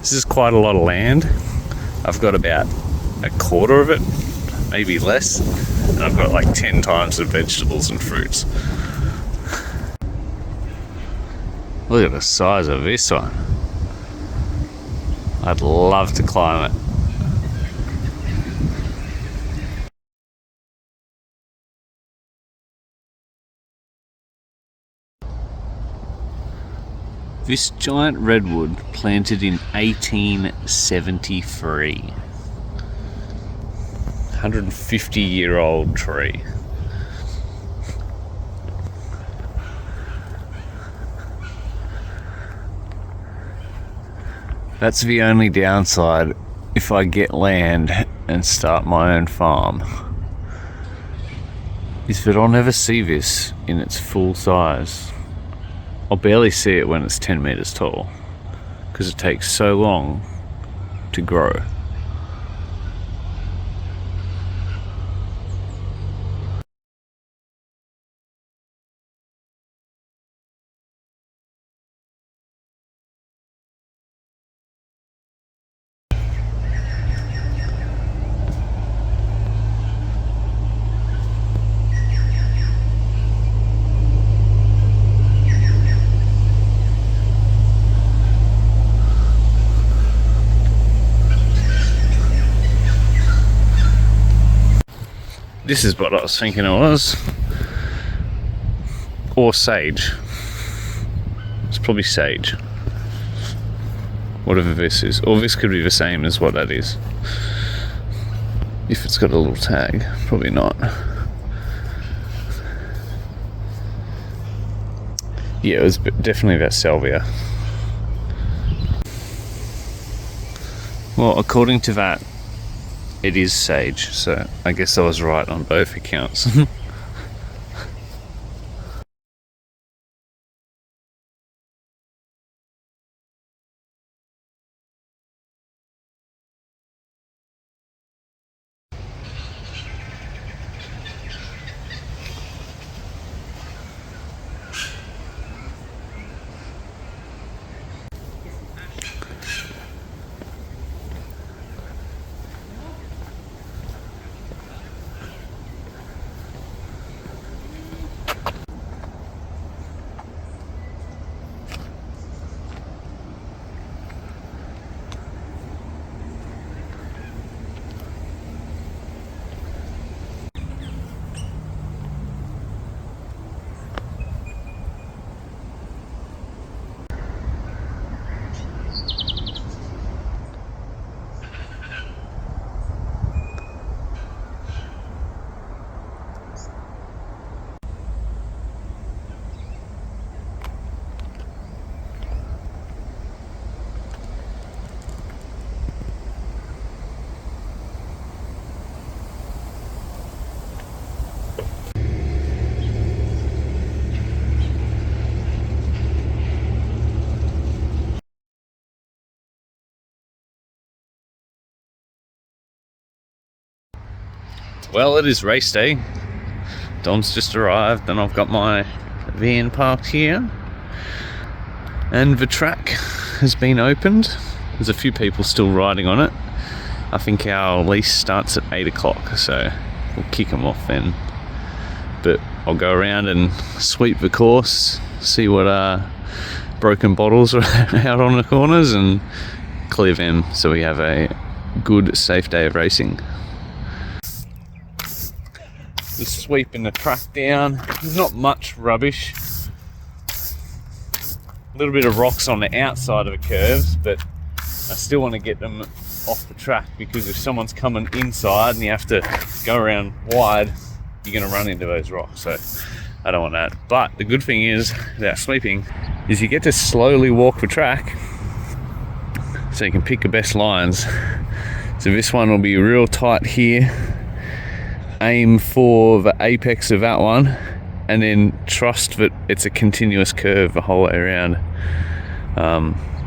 This is quite a lot of land. I've got about a quarter of it, maybe less, and I've got like 10 times the vegetables and fruits. Look at the size of this one. I'd love to climb it. This giant redwood planted in 1873. 150-year-old tree. That's the only downside if I get land and start my own farm, is that I'll never see this in its full size. I'll barely see it when it's 10 meters tall, because it takes so long to grow. This is what I was thinking it was. Or sage. It's probably sage. Whatever this is. Or this could be the same as what that is. If it's got a little tag. Probably not. Yeah, it was definitely that salvia. Well, according to that, it is sage, so I guess I was right on both accounts. Well, it is race day. Don's just arrived and I've got my van parked here. And the track has been opened. There's a few people still riding on it. I think our lease starts at 8 o'clock, so we'll kick them off then. But I'll go around and sweep the course, see what broken bottles out on the corners and clear them so we have a good, safe day of racing. Just sweeping the track down. There's not much rubbish. A little bit of rocks on the outside of the curves, but I still want to get them off the track because if someone's coming inside and you have to go around wide, you're going to run into those rocks. So I don't want that. But the good thing is about sweeping is you get to slowly walk the track so you can pick the best lines. So this one will be real tight here. Aim for the apex of that one and then trust that it's a continuous curve the whole way around,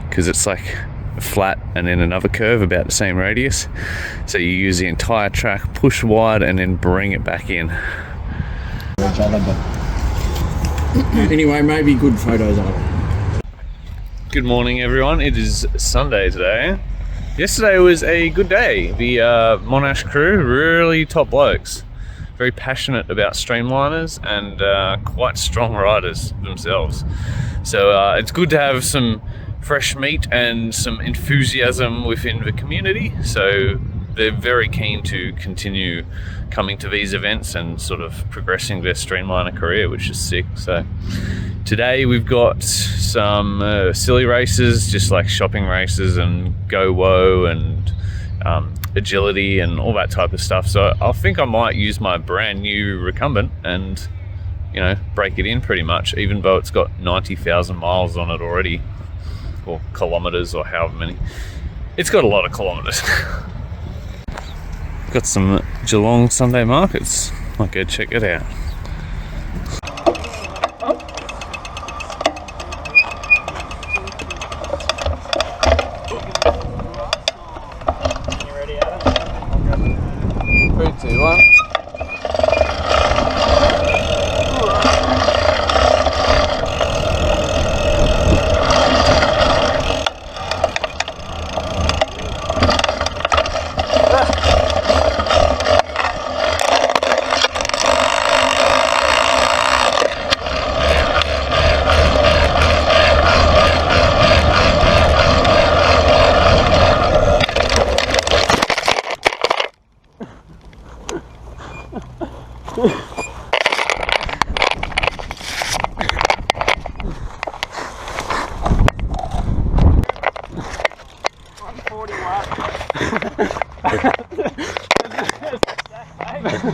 because it's like flat and then another curve about the same radius. So you use the entire track, push wide and then bring it back in. Anyway, maybe good photos of it. Good morning everyone, it is Sunday today. Yesterday was a good day. The Monash crew, really top blokes. Very passionate about streamliners and quite strong riders themselves. So it's good to have some fresh meat and some enthusiasm within the community. So they're very keen to continue coming to these events and sort of progressing their streamliner career, which is sick. So today we've got some silly races, just like shopping races and go whoa and agility and all that type of stuff. So I think I might use my brand new recumbent and, you know, break it in pretty much, even though it's got 90,000 miles on it already, or kilometers or however many. It's got a lot of kilometers. Got some Geelong Sunday markets. I'll go check it out.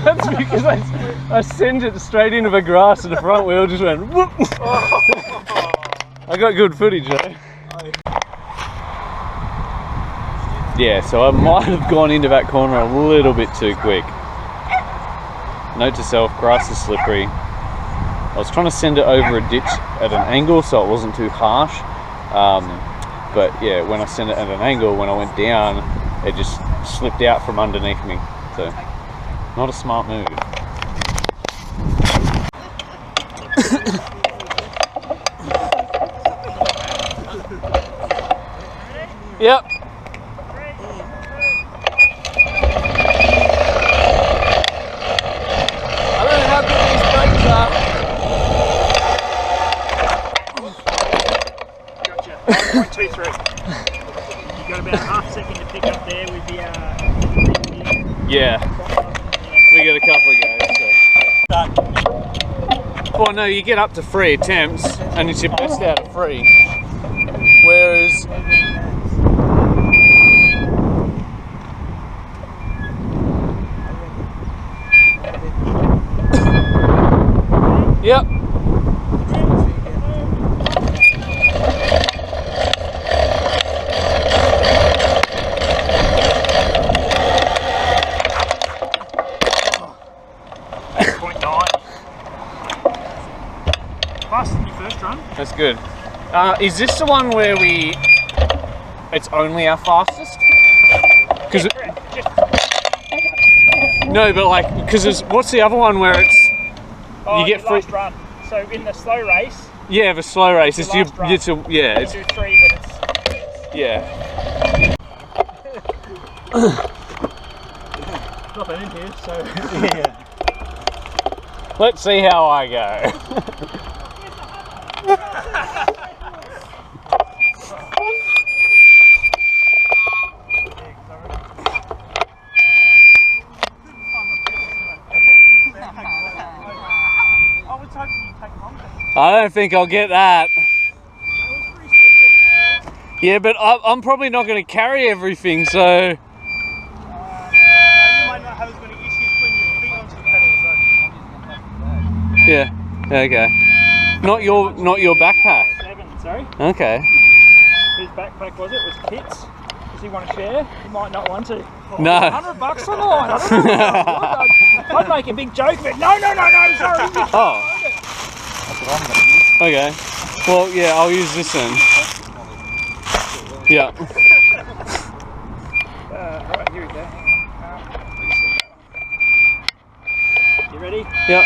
That's because I sent it straight into the grass and the front wheel just went whoop. I got good footage though. Yeah, so I might have gone into that corner a little bit too quick. Note to self, grass is slippery. I was trying to send it over a ditch at an angle so it wasn't too harsh. But yeah, when I sent it at an angle, when I went down, it just slipped out from underneath me. So, not a smart move. Yep. I don't know how good these brakes are. Gotcha. 1.23. You got about half a second to pick up there with the. Yeah. We got a couple of goes. So. Well, no, you get up to 3 attempts, and it's your best out of 3. Whereas. Yep. Faster than your first run. That's good. Is this the one where it's only our fastest? Because no, but like, because what's the other one where it's you get free last run. So in the slow race. Yeah, the slow race. It's yeah. It's You do 3, but it's yeah. not that in here. So yeah. Let's see how I go. I don't think I'll get that. Yeah, but I'm probably not going to carry everything, so... You might not have as many issues putting your feet onto the pedals, though. Yeah, okay. Not your backpack. 7, sorry. Okay. Whose backpack was it? Was Kit's? Does he want to share? He might not want to. Oh, No. $100 on the line. I don't know. I'd make a big joke of it. No, sorry. Oh. Okay. Well, yeah, I'll use this then. Yeah. Alright, here we go. You ready? Yep.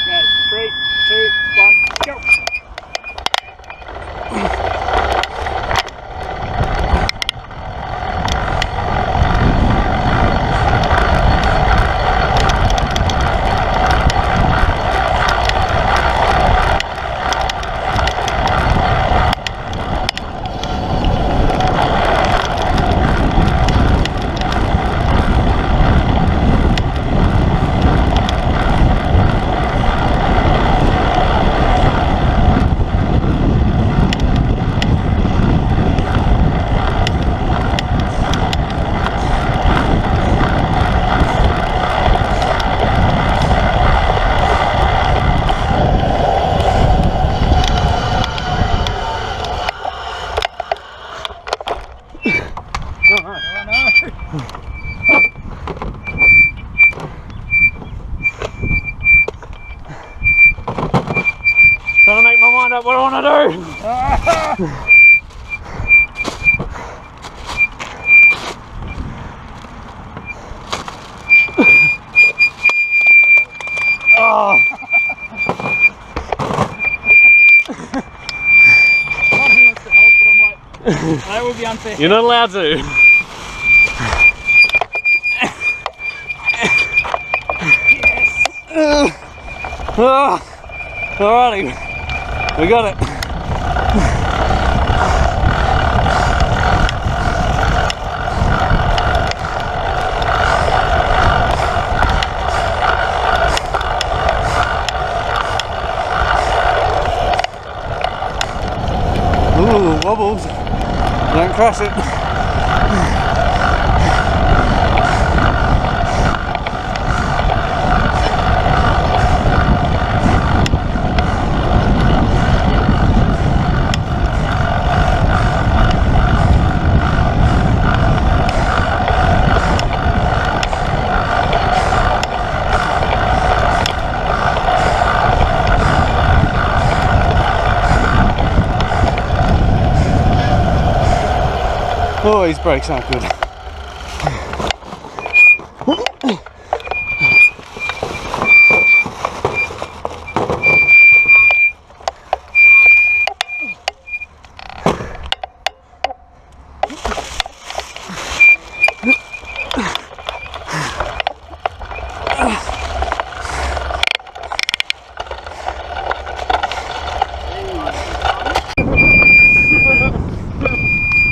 Okay, 3, 2, 1, go. Trying to make my mind up what I want to do. Oh. Part of me wants to help, but I'm like, that would be unfair. You're not allowed to. Alrighty, we got it. Ooh, wobbles. Don't crush it. Oh, his brakes aren't good.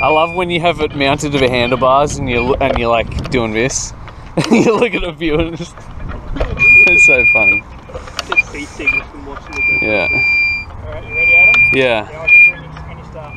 I love when you have it mounted to the handlebars and you're like doing this. You look at a view and it's so funny. Just feasting from watching the good. Yeah. Alright, you ready, Adam? Yeah. Yeah, I'll get you when you start.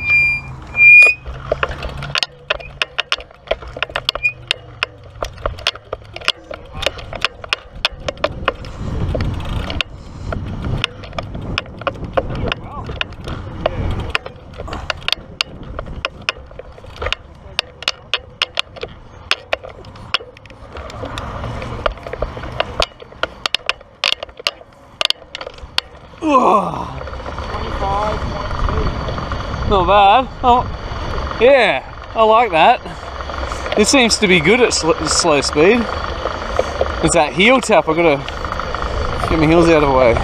Not bad. Oh, yeah, I like that. It seems to be good at slow speed. It's that heel tap. I gotta get my heels out of the way.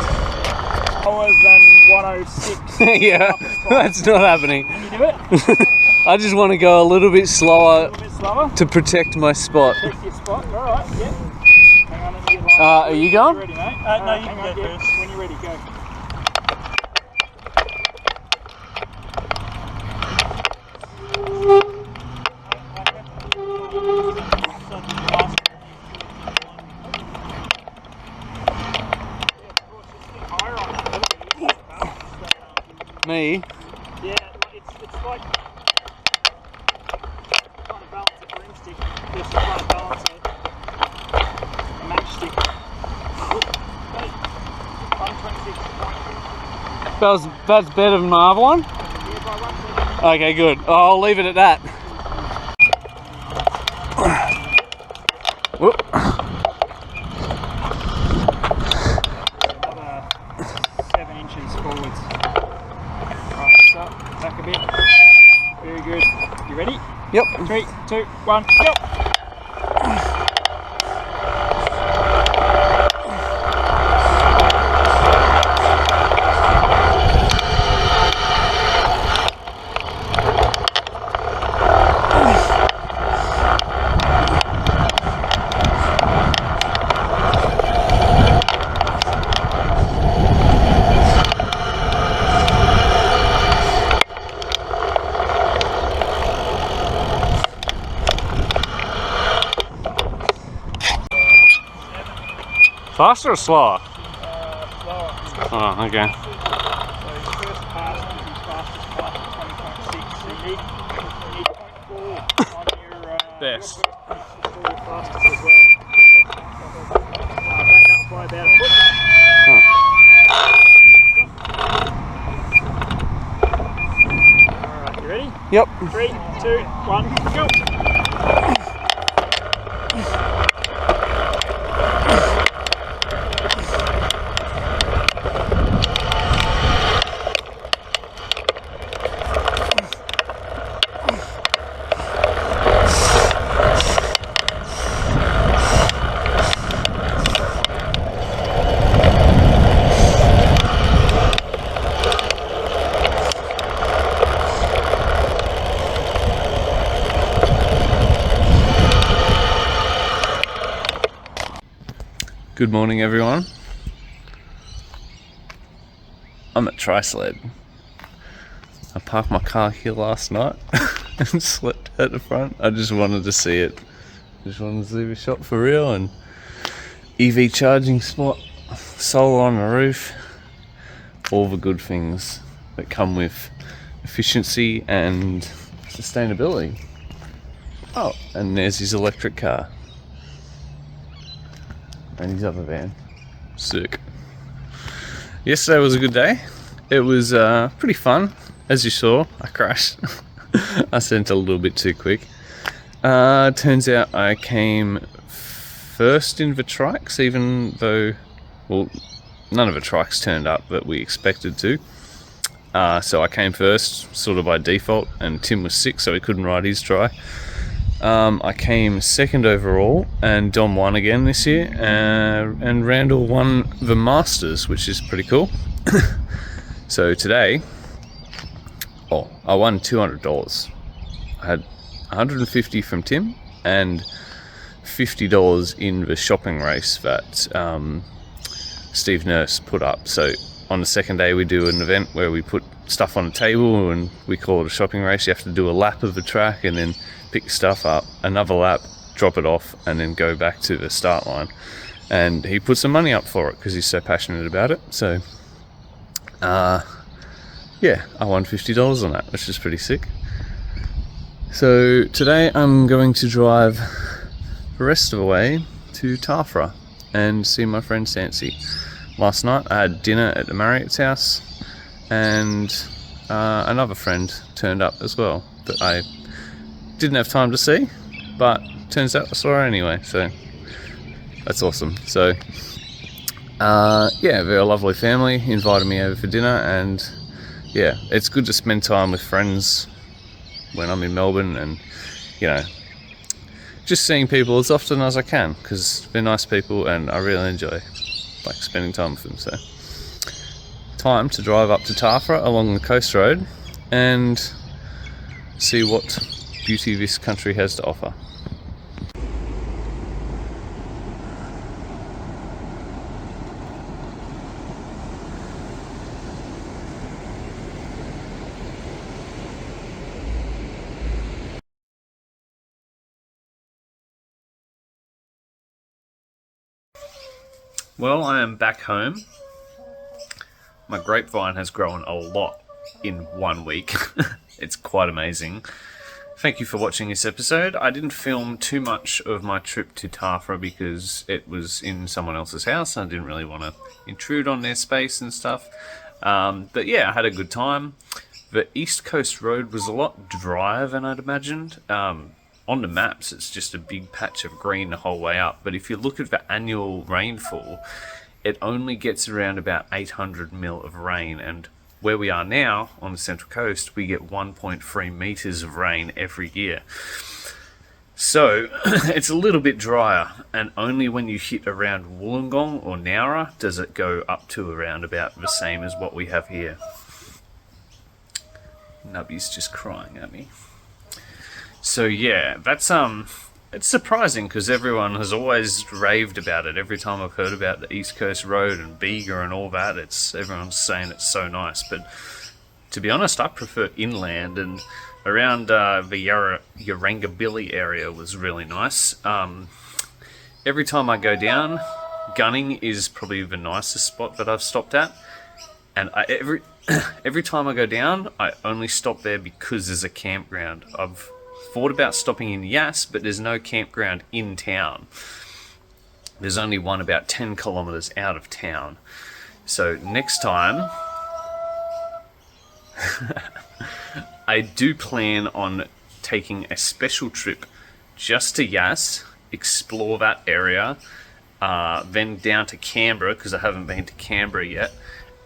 Hours and 106. Yeah, that's not happening. Can you do it? I just want to go a little bit slower, A little bit slower. to protect my spot. Check your spot. Alright, yeah. Hang on, let me get Are you going? ready, mate. No, you can go first. When you're ready, go. me. Yeah, it's like trying to balance a broomstick versus trying to balance a matchstick. 126. That's better than my other one? Yeah, by 1 second. Okay, good. I'll leave it at that. Whoop. Another 7 inches forwards. Right, stop, back a bit. Very good. You ready? Yep. 3, 2, 1, go! Faster or slower? Slower. Oh, okay. So his first pass was his fastest pass at 20.6. So you need 0.4 on your Best. your fastest as well. Back up by about a foot. Alright, you ready? Yep. 3, 2, 1, go! Good morning, everyone. I'm at Tri-Sled. I parked my car here last night and slept at the front. I just wanted to see it. Just wanted to see the shop for real, and EV charging spot, solar on the roof, all the good things that come with efficiency and sustainability. Oh, and there's his electric car. And his other van. Sick. Yesterday was a good day. It was pretty fun. As you saw, I crashed. I sent a little bit too quick. Turns out I came first in the trikes, even though, well, none of the trikes turned up that we expected to. So I came first, sort of by default, and Tim was sick, so he couldn't ride his tri. I came second overall, and Dom won again this year, and Randall won the Masters, which is pretty cool. So today, I won $200. I had $150 from Tim and $50 in the shopping race that Steve Nurse put up. So on the second day we do an event where we put stuff on a table and we call it a shopping race. You have to do a lap of the track and then pick stuff up, another lap, drop it off, and then go back to the start line. And he put some money up for it because he's so passionate about it. So yeah, I won $50 on that, which is pretty sick. So today I'm going to drive the rest of the way to Tafra and see my friend Sancy. Last night I had dinner at the Marriott's house, and another friend turned up as well that I didn't have time to see, but turns out I saw her anyway, so that's awesome. So yeah, they're a lovely family, invited me over for dinner, and yeah, it's good to spend time with friends when I'm in Melbourne, and you know, just seeing people as often as I can, because they're nice people and I really enjoy like spending time with them. So time to drive up to Tafra along the coast road and see what beauty this country has to offer. Well, I am back home. My grapevine has grown a lot in 1 week. It's quite amazing. Thank you for watching this episode. I didn't film too much of my trip to Tafra because it was in someone else's house. I didn't really want to intrude on their space and stuff. But yeah, I had a good time. The East Coast Road was a lot drier than I'd imagined. On the maps, it's just a big patch of green the whole way up. But if you look at the annual rainfall, it only gets around about 800 mil of rain. And where we are now on the Central Coast, we get 1.3 meters of rain every year. So it's a little bit drier, and only when you hit around Wollongong or Nowra does it go up to around about the same as what we have here. Nubby's just crying at me. So yeah, that's it's surprising because everyone has always raved about it. Every time I've heard about the East Coast Road and Bega and all that, everyone's saying it's so nice. But to be honest, I prefer inland, and around the Yarangabilly area was really nice. Every time I go down, Gunning is probably the nicest spot that I've stopped at. And every time I go down, I only stop there because there's a campground. I've thought about stopping in Yass, but there's no campground in town. There's only one about 10 kilometers out of town. So next time, I do plan on taking a special trip just to Yass, explore that area, then down to Canberra, because I haven't been to Canberra yet,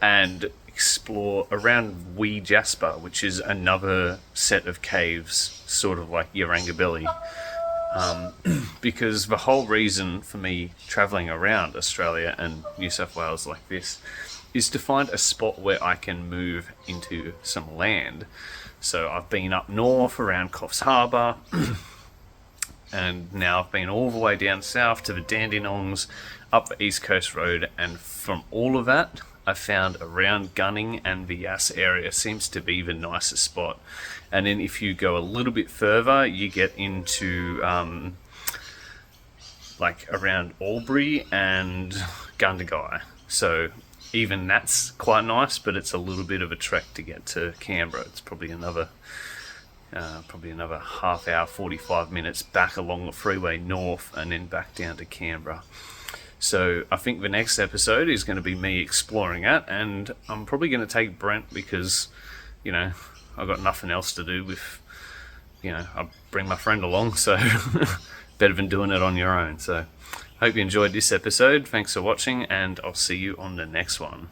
and explore around Wee Jasper, which is another set of caves, sort of like Yarangabilly. Because the whole reason for me travelling around Australia and New South Wales like this is to find a spot where I can move into some land. So I've been up north around Coffs Harbour, and now I've been all the way down south to the Dandenongs, up the East Coast Road, and from all of that, I found around Gunning and the Yass area seems to be the nicest spot. And then if you go a little bit further, you get into like around Albury and Gundagai. So even that's quite nice, but it's a little bit of a trek to get to Canberra. It's probably another half hour, 45 minutes back along the freeway north and then back down to Canberra. So I think the next episode is going to be me exploring that, and I'm probably going to take Brent because, you know, I've got nothing else to do with, you know, I'll bring my friend along, so better than doing it on your own. So hope you enjoyed this episode. Thanks for watching, and I'll see you on the next one.